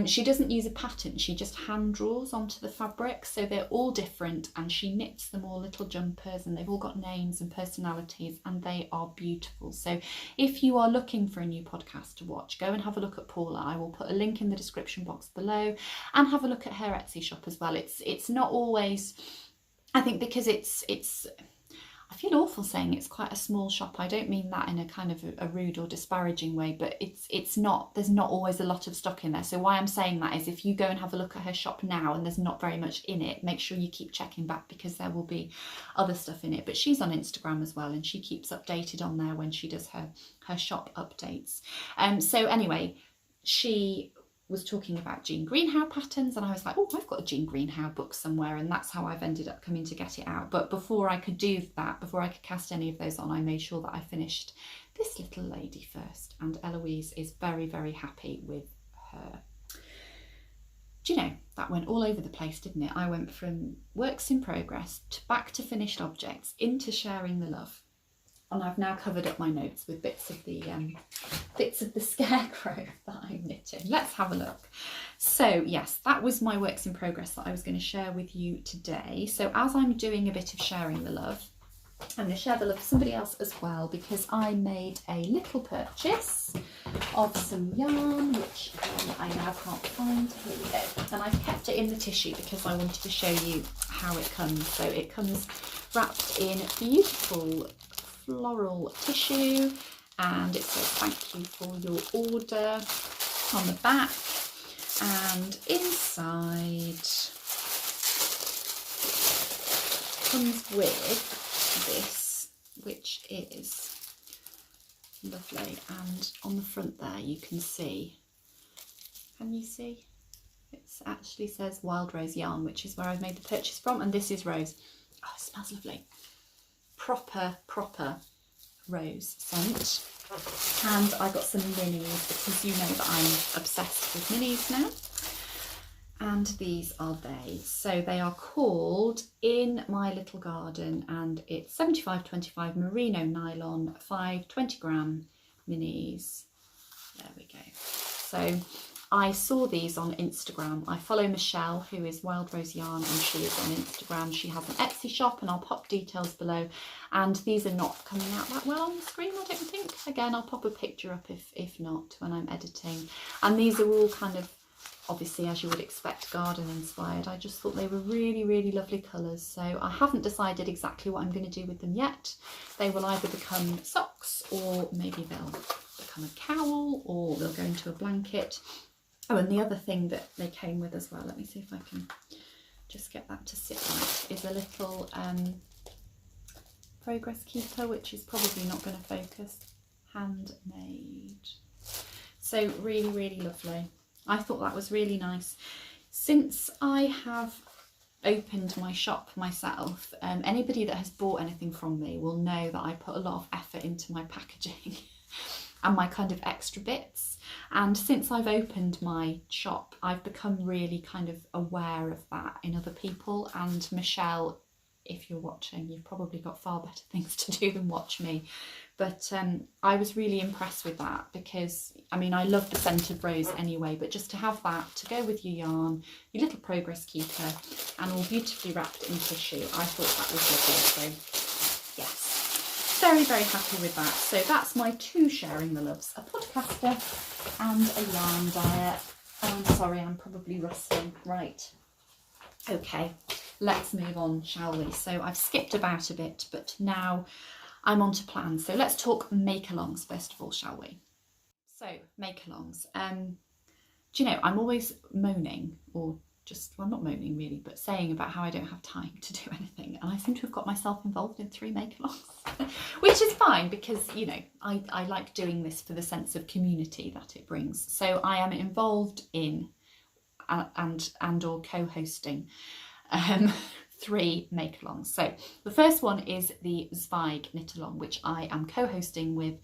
She doesn't use a pattern, she just hand draws onto the fabric, so they're all different, and she knits them all little jumpers, and they've all got names and personalities, and they are beautiful. So if you are looking for a new podcast to watch, go and have a look at Paula. I will put a link in the description box below, and have a look at her Etsy shop as well. It's not always, I think, because it's I feel awful saying it's quite a small shop. I don't mean that in a kind of a rude or disparaging way, but it's not, there's not always a lot of stock in there. So why I'm saying that is, if you go and have a look at her shop now and there's not very much in it, make sure you keep checking back, because there will be other stuff in it. But she's on Instagram as well, and she keeps updated on there when she does her shop updates. So anyway, she was talking about Jean Greenhow patterns, and I was like, oh, I've got a Jean Greenhow book somewhere, and that's how I've ended up coming to get it out. But before I could do that, before I could cast any of those on, I made sure that I finished this little lady first, and Eloise is very, very happy with her. Do you know, that went all over the place, didn't it? I went from works in progress to back to finished objects into sharing the love. And I've now covered up my notes with bits of the scarecrow that I'm knitting. Let's have a look. So yes, that was my works in progress that I was going to share with you today. So as I'm doing a bit of sharing the love, I'm going to share the love with somebody else as well, because I made a little purchase of some yarn, which I now can't find. Here we go. And I've kept it in the tissue because I wanted to show you how it comes. So it comes wrapped in beautiful floral tissue, and it says thank you for your order on the back, and inside comes with this, which is lovely. And on the front there you can see, can you see? It actually says Wild Rose Yarn, which is where I've made the purchase from, and this is rose. Oh, it smells lovely. Proper rose scent. And I got some minis, because you know that I'm obsessed with minis now, and these are they. So they are called In My Little Garden, and it's 75/25 merino nylon, 5 20-gram minis. There we go. So I saw these on Instagram. I follow Michelle, who is Wild Rose Yarn, and she is on Instagram. She has an Etsy shop, and I'll pop details below. And these are not coming out that well on the screen, I don't think. Again, I'll pop a picture up if not, when I'm editing. And these are all kind of, obviously, as you would expect, garden inspired. I just thought they were really, really lovely colours. So I haven't decided exactly what I'm going to do with them yet. They will either become socks, or maybe they'll become a cowl, or they'll go into a blanket. Oh, and the other thing that they came with as well, let me see if I can just get that to sit right, is a little progress keeper, which is probably not going to focus. Handmade. So really, really lovely. I thought that was really nice. Since I have opened my shop myself, anybody that has bought anything from me will know that I put a lot of effort into my packaging and my kind of extra bits. And since I've opened my shop, I've become really kind of aware of that in other people. And Michelle, if you're watching, you've probably got far better things to do than watch me. But I was really impressed with that, because, I mean, I love the scent of rose anyway, but just to have that to go with your yarn, your little progress keeper, and all beautifully wrapped in tissue, I thought that was lovely. So yes, very, very happy with that. So that's my two sharing the loves, a podcaster and a yarn dyer. And I'm sorry, I'm probably rustling. Right, okay, let's move on, shall we? So I've skipped about a bit, but now I'm on to plans. So let's talk make-alongs first of all, shall we? So make-alongs. Do you know, I'm always moaning, or just, well, not moaning really, but saying about how I don't have time to do anything. And I seem to have got myself involved in 3 make-alongs, which is fine, because, you know, I like doing this for the sense of community that it brings. So I am involved in and or co-hosting 3 make-alongs. So the first one is the Zweig knit-along, which I am co-hosting with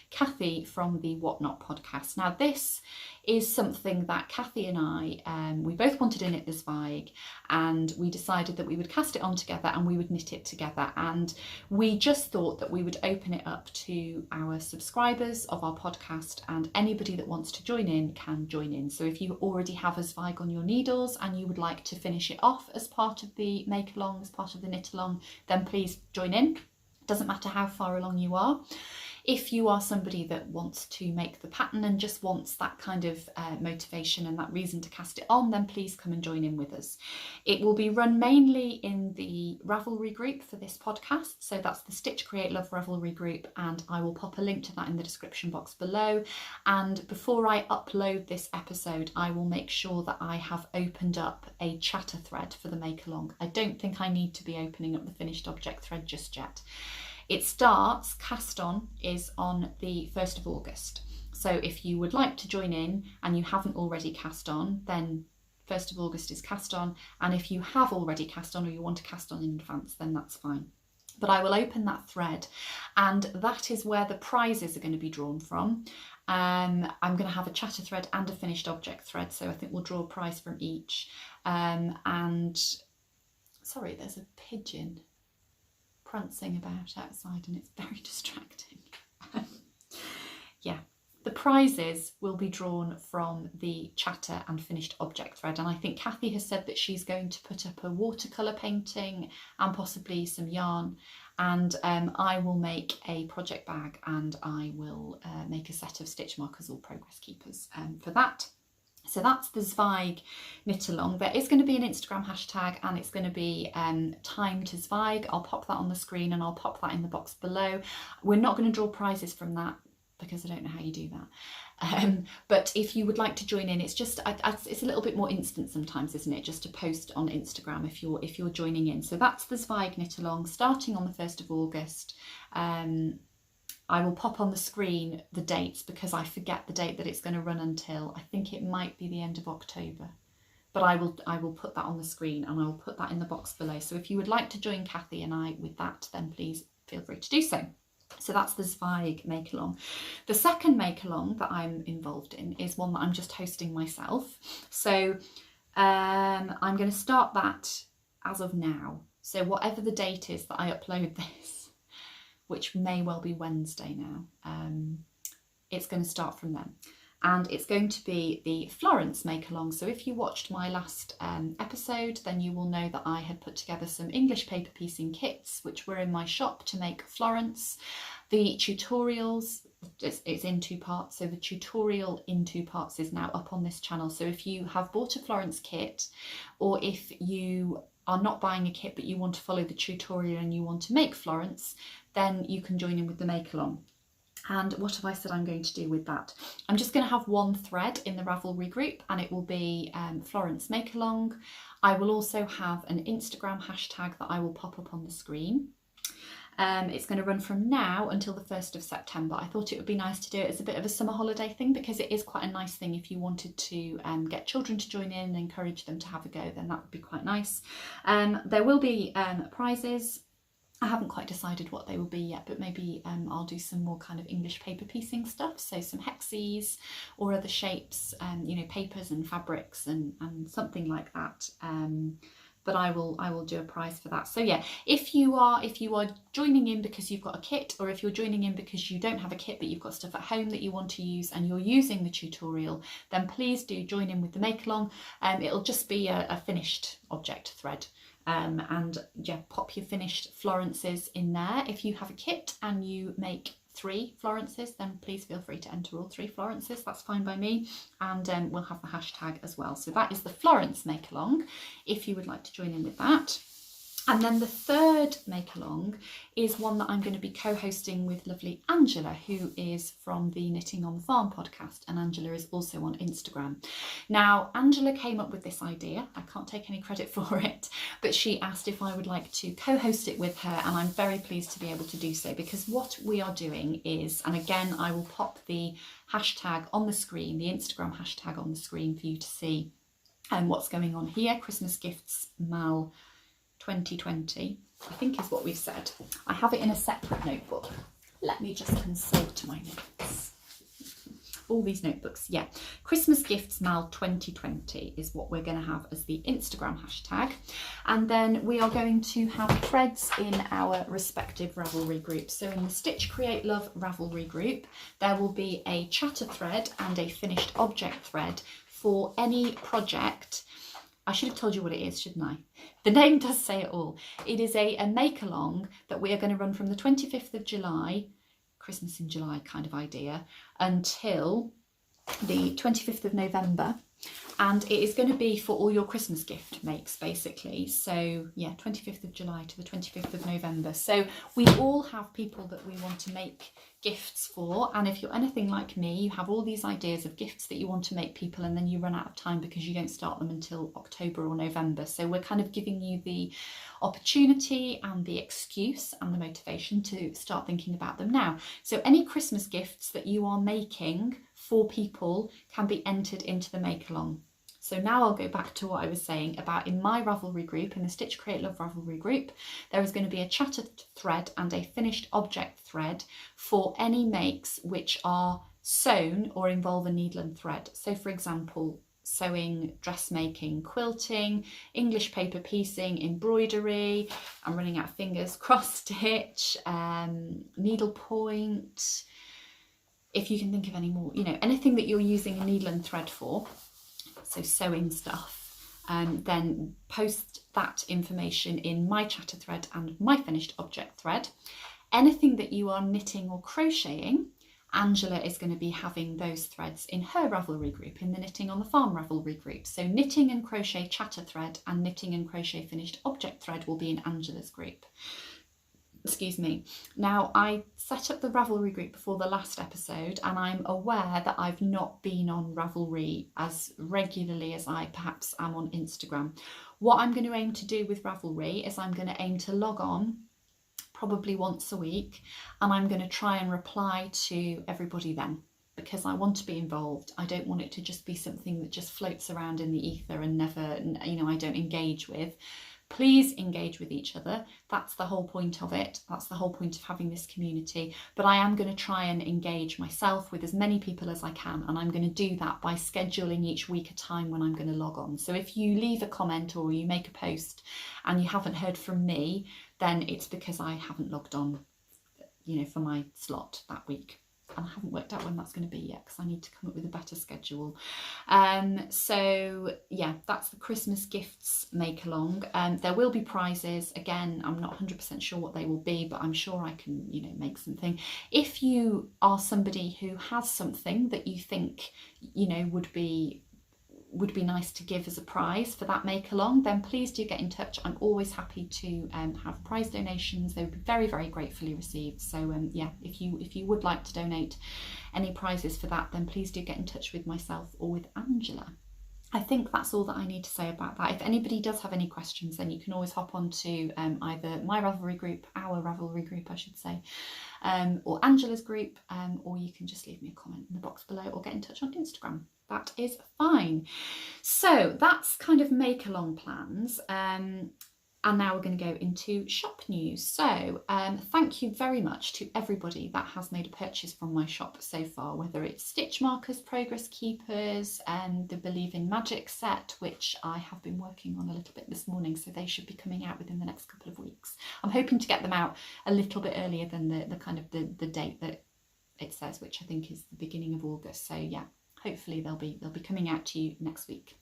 Kathy from the Whatnot podcast. Now this is something that Kathy and I, we both wanted to knit the Zweig, and we decided that we would cast it on together and we would knit it together. And we just thought that we would open it up to our subscribers of our podcast, and anybody that wants to join in can join in. So if you already have a Zweig on your needles and you would like to finish it off as part of the make-along, as part of the knit-along, then please join in. Doesn't matter how far along you are. If you are somebody that wants to make the pattern and just wants that kind of motivation and that reason to cast it on, then please come and join in with us. It will be run mainly in the Ravelry group for this podcast. So that's the Stitch Create Love Ravelry group, and I will pop a link to that in the description box below. And before I upload this episode, I will make sure that I have opened up a chatter thread for the make along. I don't think I need to be opening up the finished object thread just yet. It starts, cast on is on the 1st of August. So if you would like to join in and you haven't already cast on, then 1st of August is cast on. And if you have already cast on or you want to cast on in advance, then that's fine. But I will open that thread, and that is where the prizes are going to be drawn from. I'm going to have a chatter thread and a finished object thread. So I think we'll draw a prize from each. And sorry, there's a pigeon prancing about outside and it's very distracting. Yeah, the prizes will be drawn from the chatter and finished object thread, and I think Kathy has said that she's going to put up a watercolour painting and possibly some yarn, and I will make a project bag, and I will make a set of stitch markers or progress keepers for that. So that's the Zweig knit along. There is going to be an Instagram hashtag, and it's going to be time to Zweig. I'll pop that on the screen and I'll pop that in the box below. We're not going to draw prizes from that because I don't know how you do that. But if you would like to join in, it's just it's a little bit more instant sometimes, isn't it? Just to post on Instagram if you're joining in. So that's the Zweig knit along starting on the 1st of August. I will pop on the screen the dates because I forget the date that it's going to run until. I think it might be the end of October, but I will put that on the screen and I will put that in the box below. So if you would like to join Kathy and I with that, then please feel free to do so. So that's the Zweig make along. The second make along that I'm involved in is one that I'm just hosting myself. So I'm going to start that as of now. So whatever the date is that I upload this, which may well be Wednesday now, it's going to start from then. And it's going to be the Florence make-along. So if you watched my last episode, then you will know that I had put together some English paper piecing kits, which were in my shop to make Florence. The tutorials, it's in 2 parts. So the tutorial in 2 parts is now up on this channel. So if you have bought a Florence kit, or if you are not buying a kit but you want to follow the tutorial and you want to make Florence, then you can join in with the make along. And what have I said I'm going to do with that? I'm just going to have one thread in the Ravelry group, and it will be Florence make along. I will also have an Instagram hashtag that I will pop up on the screen. It's going to run from now until the 1st of September. I thought it would be nice to do it as a bit of a summer holiday thing, because it is quite a nice thing if you wanted to get children to join in and encourage them to have a go, then that would be quite nice. There will be prizes. I haven't quite decided what they will be yet, but maybe I'll do some more kind of English paper piecing stuff, so some hexes or other shapes, you know, papers and fabrics and something like that. But I will do a prize for that. So yeah, if you are joining in because you've got a kit, or if you're joining in because you don't have a kit but you've got stuff at home that you want to use and you're using the tutorial, then please do join in with the make along. It'll just be a finished object thread. And yeah, pop your finished Florences in there. If you have a kit and you make 3 Florences, then please feel free to enter all 3 Florences. That's fine by me. And we'll have the hashtag as well. So that is the Florence make along, if you would like to join in with that. And then the third make along is one that I'm going to be co-hosting with lovely Angela, who is from the Knitting on the Farm podcast, and Angela is also on Instagram. Now, Angela came up with this idea. I can't take any credit for it, but she asked if I would like to co-host it with her, and I'm very pleased to be able to do so, because what we are doing is, and again, I will pop the hashtag on the screen, the Instagram hashtag on the screen for you to see. what's going on here. Christmas Gifts Mal 2020, I think is what we've said. I have it in a separate notebook. Let me just consult my notes. All these notebooks, yeah. Christmas Gifts Mal 2020 is what we're going to have as the Instagram hashtag. And then we are going to have threads in our respective Ravelry groups. So in the Stitch Create Love Ravelry group, there will be a chatter thread and a finished object thread for any project. I should have told you what it is, shouldn't I? The name does say it all. It is a make-along that we are going to run from the 25th of July, Christmas in July kind of idea, until the 25th of November. And it is going to be for all your Christmas gift makes, basically. So yeah, 25th of July to the 25th of November. So we all have people that we want to make gifts for. And if you're anything like me, you have all these ideas of gifts that you want to make people, and then you run out of time because you don't start them until October or November. So we're kind of giving you the opportunity and the excuse and the motivation to start thinking about them now. So any Christmas gifts that you are making for people can be entered into the make-along. So now I'll go back to what I was saying about in my Ravelry group, in the Stitch Create Love Ravelry group, there is going to be a chatter thread and a finished object thread for any makes which are sewn or involve a needle and thread. So for example, sewing, dressmaking, quilting, English paper piecing, embroidery, I'm running out of fingers, cross stitch, needlepoint. If you can think of any more, you know, anything that you're using a needle and thread for, so sewing stuff, then post that information in my chatter thread and my finished object thread. Anything that you are knitting or crocheting, Angela is going to be having those threads in her Ravelry group, in the Knitting on the Farm Ravelry group. So knitting and crochet chatter thread and knitting and crochet finished object thread will be in Angela's group. Excuse me. Now, I set up the Ravelry group before the last episode, and I'm aware that I've not been on Ravelry as regularly as I perhaps am on Instagram. What I'm going to aim to do with Ravelry is I'm going to aim to log on probably once a week, and I'm going to try and reply to everybody then, because I want to be involved. I don't want it to just be something that just floats around in the ether and never, you know, I don't engage with. Please engage with each other. That's the whole point of it. That's the whole point of having this community. But I am going to try and engage myself with as many people as I can. And I'm going to do that by scheduling each week a time when I'm going to log on. So if you leave a comment or you make a post and you haven't heard from me, then it's because I haven't logged on, you know, for my slot that week. And I haven't worked out when that's going to be yet, because I need to come up with a better schedule. So yeah, that's the Christmas Gifts make along. There will be prizes. Again, I'm not 100% sure what they will be, but I'm sure I can, you know, make something. If you are somebody who has something that you think, you know, would be nice to give as a prize for that make along, then please do get in touch. I'm always happy to have prize donations. They would be very, very gratefully received. So yeah, if you would like to donate any prizes for that, then please do get in touch with myself or with Angela. I think that's all that I need to say about that. If anybody does have any questions, then you can always hop on to either my Ravelry group, our Ravelry group I should say, or Angela's group, or you can just leave me a comment in the box below or get in touch on Instagram. That is fine. So that's kind of make along plans. And now we're going to go into shop news. So thank you very much to everybody that has made a purchase from my shop so far, whether it's stitch markers, progress keepers, and the Believe in Magic set, which I have been working on a little bit this morning, so they should be coming out within the next couple of weeks. I'm hoping to get them out a little bit earlier than the kind of the date that it says, which I think is the beginning of August. So yeah, hopefully they'll be coming out to you next week.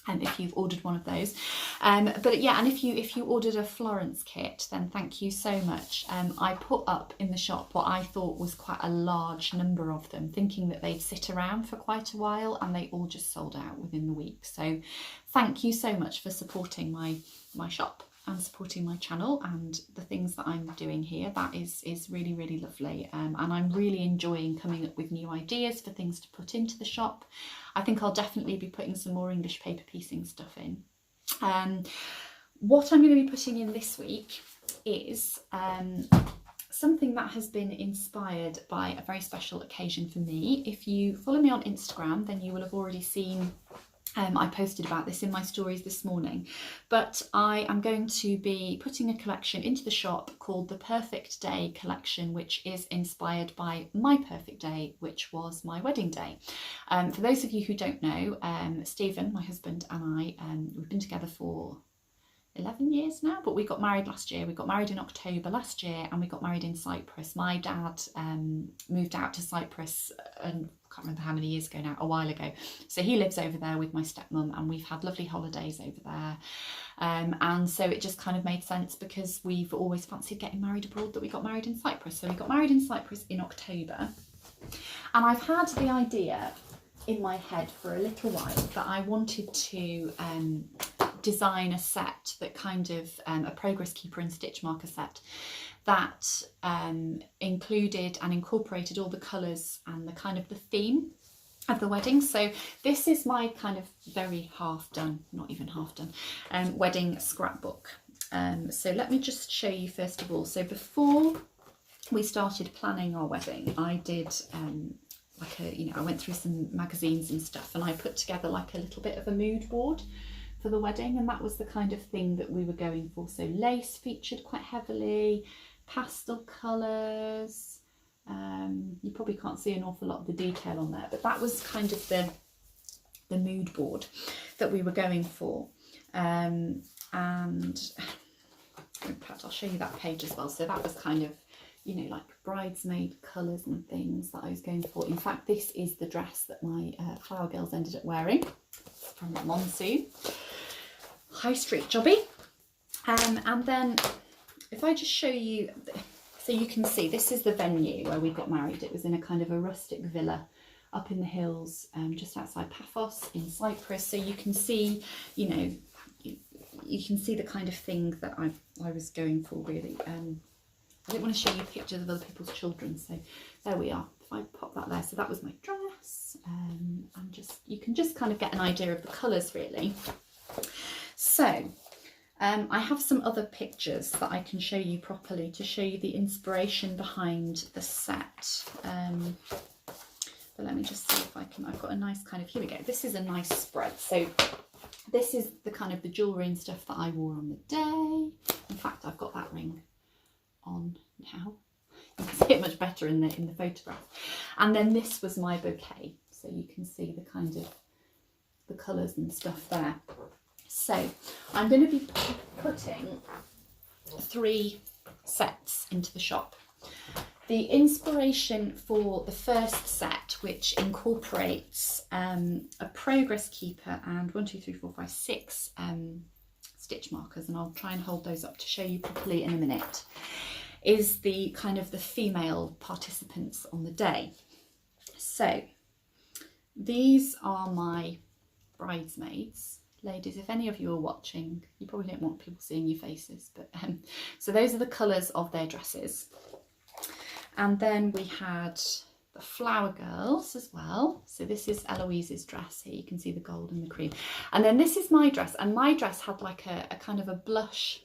If you've ordered one of those, but yeah, and if you ordered a Florence kit, then thank you so much. I put up in the shop what I thought was quite a large number of them, thinking that they'd sit around for quite a while, and they all just sold out within the week. So thank you so much for supporting my shop and supporting my channel and the things that I'm doing here. That is really, really lovely, and I'm really enjoying coming up with new ideas for things to put into the shop. I think I'll definitely be putting some more English paper piecing stuff in. What I'm going to be putting in this week is something that has been inspired by a very special occasion for me. If you follow me on Instagram, then you will have already seen I posted about this in my stories this morning, but I am going to be putting a collection into the shop called the Perfect Day collection, which is inspired by my perfect day, which was my wedding day. For those of you who don't know, Stephen, my husband, and I, we've been together for 11 years now, but we got married last year. We got married in October last year, and we got married in Cyprus. My dad moved out to Cyprus, and I can't remember how many years ago now, a while ago. So he lives over there with my stepmom, and we've had lovely holidays over there. And so it just kind of made sense, because we've always fancied getting married abroad, that we got married in Cyprus. So we got married in Cyprus in October, and I've had the idea in my head for a little while that I wanted to design a set that kind of a progress keeper and stitch marker set that included and incorporated all the colours and the kind of the theme of the wedding. So this is my kind of very half done, not even half done, wedding scrapbook. So let me just show you first of all. So before we started planning our wedding, I did I went through some magazines and stuff, and I put together like a little bit of a mood board for the wedding, and that was the kind of thing that we were going for. So lace featured quite heavily, pastel colours. You probably can't see an awful lot of the detail on there, but that was kind of the mood board that we were going for. And in fact, I'll show you that page as well. So that was kind of, like bridesmaid colours and things that I was going for. In fact, this is the dress that my flower girls ended up wearing from Monsoon. High street jobby. And then if I just show you, so you can see, this is the venue where we got married. It was in a kind of a rustic villa up in the hills, just outside Paphos in Cyprus. So you can see, you can see the kind of thing that I was going for, really. I didn't want to show you pictures of other people's children, so there we are. If I pop that there, so that was my dress, and you can just kind of get an idea of the colours, really. So I have some other pictures that I can show you properly to show you the inspiration behind the set. But let me just see if I can. I've got a nice kind of, here we go. This is a nice spread. So this is the kind of the jewellery and stuff that I wore on the day. In fact, I've got that ring on now. You can see it much better in the photograph. And then this was my bouquet, so you can see the kind of the colours and stuff there. So I'm going to be putting 3 sets into the shop. The inspiration for the first set, which incorporates a progress keeper and 1, 2, 3, 4, 5, 6 stitch markers, and I'll try and hold those up to show you properly in a minute, is the kind of the female participants on the day. So these are my bridesmaids. Ladies, if any of you are watching, you probably don't want people seeing your faces, but so those are the colours of their dresses. And then we had the flower girls as well. So this is Eloise's dress here. You can see the gold and the cream. And then this is my dress, and my dress had like a kind of a blush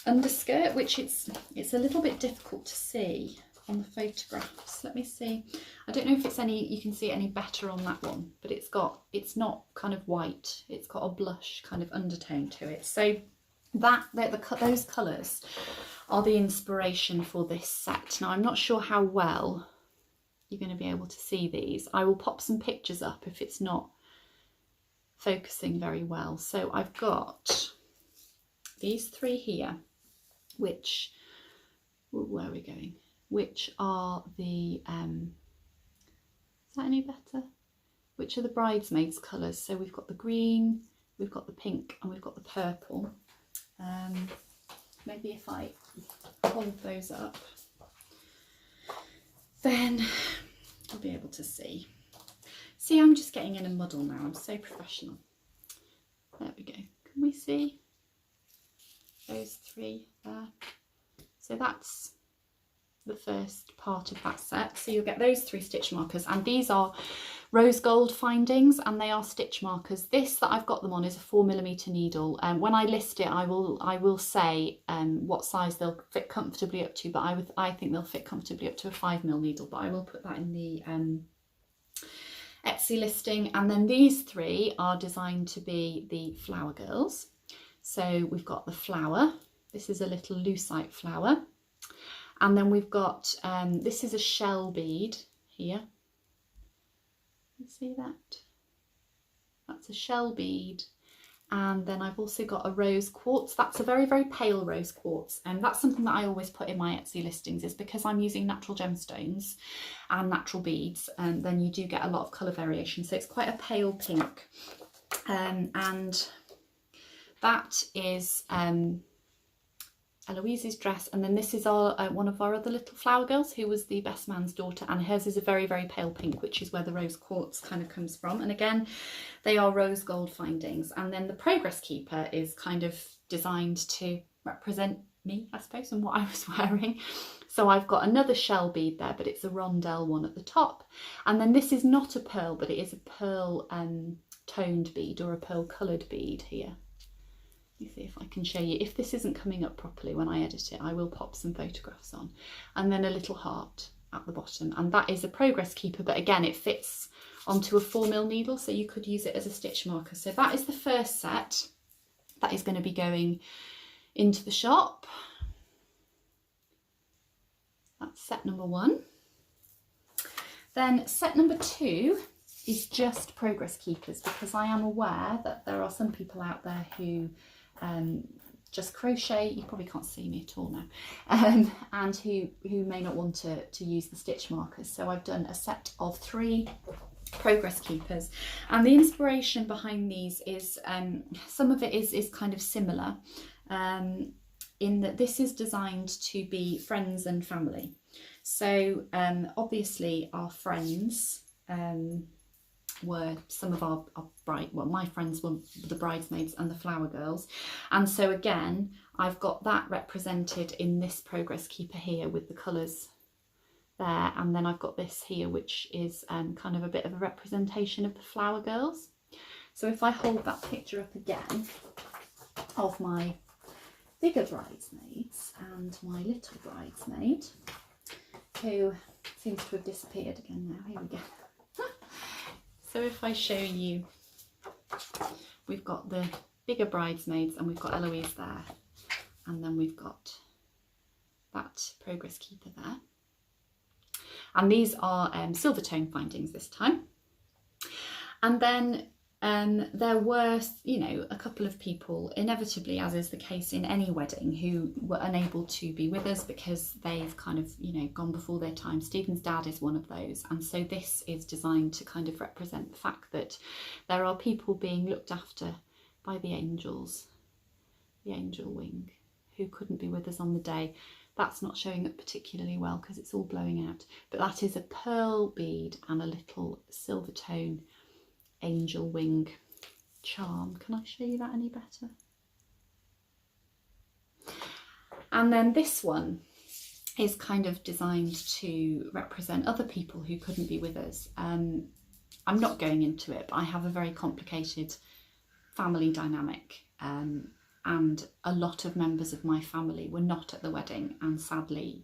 underskirt, which it's a little bit difficult to see on the photographs. Let me see. I don't know if it's any, you can see it any better on that one, but it's not kind of white. It's got a blush kind of undertone to it. So those colours are the inspiration for this set. Now I'm not sure how well you're going to be able to see these. I will pop some pictures up if it's not focusing very well. So I've got these 3 here, which, where are we going? Which are the, is that any better? Which are the bridesmaids colours. So we've got the green, we've got the pink, and we've got the purple. Maybe if I hold those up, then I'll be able to see. See, I'm just getting in a muddle now. I'm so professional. There we go. Can we see those 3 there? So that's the first part of that set. So you'll get those 3 stitch markers, and these are rose gold findings, and they are stitch markers. This that I've got them on is a 4mm needle, and when I list it I will say what size they'll fit comfortably up to, but I think they'll fit comfortably up to a 5mm needle, but I will put that in Etsy listing. And then these three are designed to be the flower girls. So we've got the flower. This is a little lucite flower. And then we've got, this is a shell bead here. You see that? That's a shell bead. And then I've also got a rose quartz. That's a very, very pale rose quartz. And that's something that I always put in my Etsy listings, is because I'm using natural gemstones and natural beads, and then you do get a lot of colour variation. So it's quite a pale pink. And that is Eloise's dress, and then this is our one of our other little flower girls, who was the best man's daughter, and hers is a very, very pale pink, which is where the rose quartz kind of comes from. And again, they are rose gold findings. And then the Progress Keeper is kind of designed to represent me, I suppose, and what I was wearing. So I've got another shell bead there, but it's a rondelle one at the top. And then this is not a pearl, but it is a pearl toned bead, or a pearl coloured bead here. Let me see if I can show you. If this isn't coming up properly when I edit it, I will pop some photographs on. And then a little heart at the bottom. And that is a Progress Keeper, but again, it fits onto a 4mm needle, so you could use it as a stitch marker. So that is the first set that is going to be going into the shop. That's set number 1. Then set number 2 is just Progress Keepers, because I am aware that there are some people out there who just crochet. You probably can't see me at all now, and who may not want to use the stitch markers. So I've done a set of 3 Progress Keepers, and the inspiration behind these is some of it is kind of similar, in that this is designed to be friends and family. So obviously our friends were some of our my friends were the bridesmaids and the flower girls, and so again I've got that represented in this Progress Keeper here with the colours there, and then I've got this here which is kind of a bit of a representation of the flower girls. So if I hold that picture up again of my bigger bridesmaids and my little bridesmaid, who seems to have disappeared again now, here we go. So if I show you, we've got the bigger bridesmaids and we've got Eloise there, and then we've got that Progress Keeper there. And these are silver tone findings this time. And then there were, you know, a couple of people, inevitably, as is the case in any wedding, who were unable to be with us because they've kind of, you know, gone before their time. Stephen's dad is one of those, and so this is designed to kind of represent the fact that there are people being looked after by the angels, the angel wing, who couldn't be with us on the day. That's not showing up particularly well because it's all blowing out, but that is a pearl bead and a little silver tone angel wing charm. Can I show you that any better? And then this one is kind of designed to represent other people who couldn't be with us. I'm not going into it, but I have a very complicated family dynamic, and a lot of members of my family were not at the wedding and sadly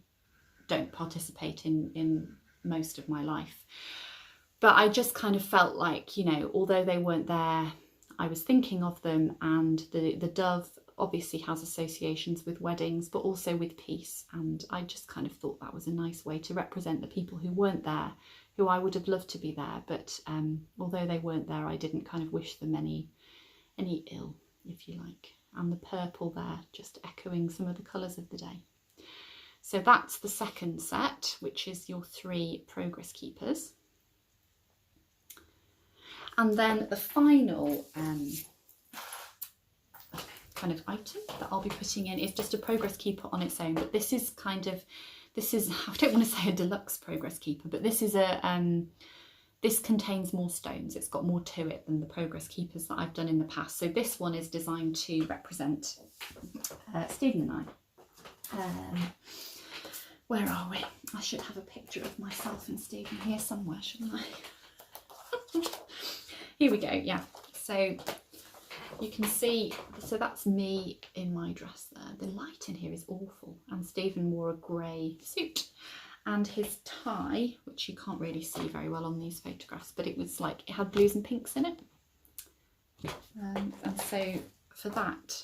don't participate in most of my life. But I just kind of felt like, you know, although they weren't there, I was thinking of them, and the dove obviously has associations with weddings, but also with peace. And I just kind of thought that was a nice way to represent the people who weren't there, who I would have loved to be there. But although they weren't there, I didn't kind of wish them any ill, if you like. And the purple there, just echoing some of the colours of the day. So that's the second set, which is your 3 Progress Keepers. And then the final kind of item that I'll be putting in is just a Progress Keeper on its own. But this is kind of, I don't want to say a deluxe Progress Keeper, but this is this contains more stones. It's got more to it than the Progress Keepers that I've done in the past. So this one is designed to represent Stephen and I. Where are we? I should have a picture of myself and Stephen here somewhere, shouldn't I? Here we go, yeah. So you can see, so that's me in my dress there. The light in here is awful, and Stephen wore a grey suit. and his tie, which you can't really see very well on these photographs, but it was like, it had blues and pinks in it. And so for that,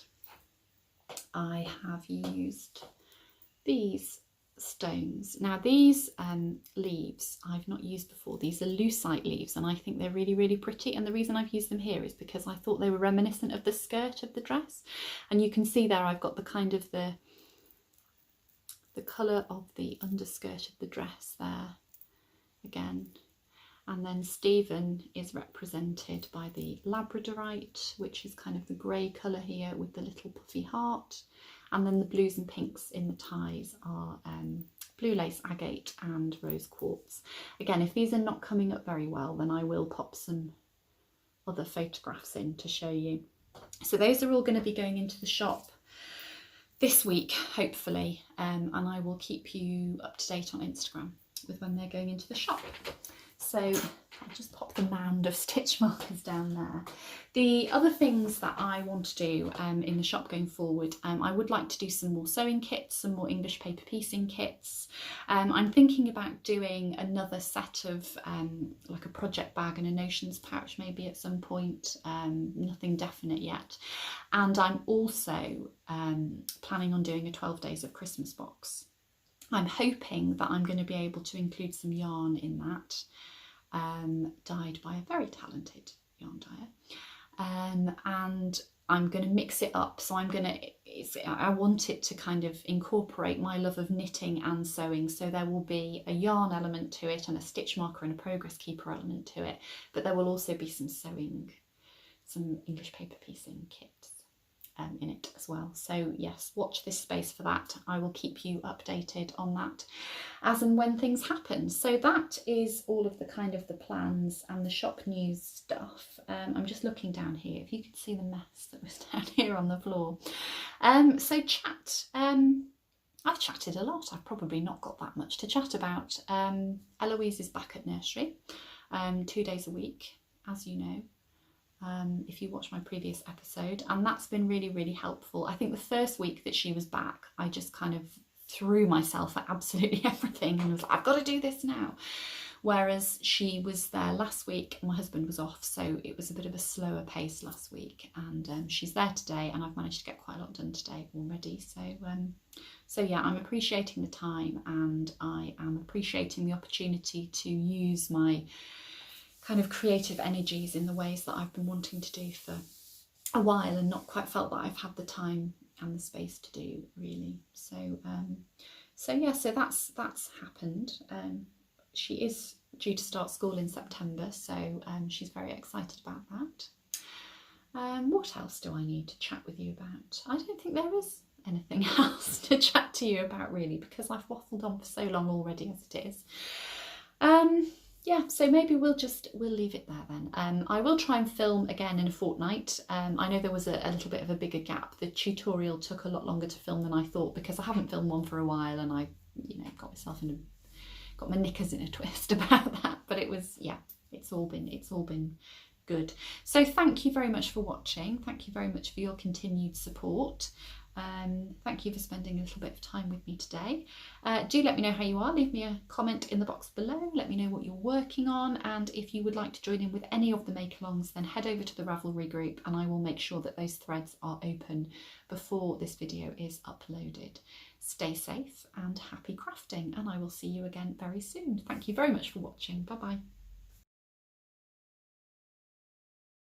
I have used these stones. Now these leaves I've not used before. These are lucite leaves, and I think they're really, really pretty. And the reason I've used them here is because I thought they were reminiscent of the skirt of the dress. And you can see there I've got the kind of the colour of the underskirt of the dress there again. And then Stephen is represented by the labradorite, which is kind of the grey colour here with the little puffy heart. And then the blues and pinks in the ties are blue lace agate and rose quartz. Again, if these are not coming up very well, then I will pop some other photographs in to show you. So those are all going to be going into the shop this week, hopefully, and I will keep you up to date on Instagram with when they're going into the shop. So I'll just pop the mound of stitch markers down there. The other things that I want to do in the shop going forward, I would like to do some more sewing kits, some more English paper piecing kits. I'm thinking about doing another set of like a project bag and a notions pouch maybe at some point, nothing definite yet. And I'm also planning on doing a 12 days of Christmas box. I'm hoping that I'm going to be able to include some yarn in that, dyed by a very talented yarn dyer, and I'm going to mix it up. So I want it to kind of incorporate my love of knitting and sewing, so there will be a yarn element to it and a stitch marker and a progress keeper element to it, but there will also be some sewing, some English paper piecing kits in it as well. So yes, watch this space for that. I will keep you updated on that as and when things happen. So that is all of the kind of the plans and the shop news stuff. I'm just looking down here, if you could see the mess that was down here on the floor. So chat, I've chatted a lot. I've probably not got that much to chat about. Eloise is back at nursery 2 days a week, as you know. If you watch my previous episode, and that's been really, really helpful. I think the first week that she was back, I just kind of threw myself at absolutely everything and was like, I've got to do this now. Whereas she was there last week, my husband was off, so it was a bit of a slower pace last week, and she's there today, and I've managed to get quite a lot done today already. So yeah, I'm appreciating the time, and I am appreciating the opportunity to use my kind of creative energies in the ways that I've been wanting to do for a while and not quite felt that I've had the time and the space to do, really. So yeah, so that's happened. She is due to start school in September, so she's very excited about that. What else do I need to chat with you about? I don't think there is anything else to chat to you about, really, because I've waffled on for so long already as it is. Yeah, so maybe we'll leave it there then. I will try and film again in a fortnight. I know there was a little bit of a bigger gap. The tutorial took a lot longer to film than I thought, because I haven't filmed one for a while, and I, got my knickers in a twist about that. But it was, yeah, it's all been good. So thank you very much for watching. Thank you very much for your continued support. Thank you for spending a little bit of time with me today. Do let me know how you are. Leave me a comment in the box below. Let me know what you're working on, and if you would like to join in with any of the Makealongs, then head over to the Ravelry group, and I will make sure that those threads are open before this video is uploaded. Stay safe and happy crafting, and I will see you again very soon. Thank you very much for watching. Bye bye.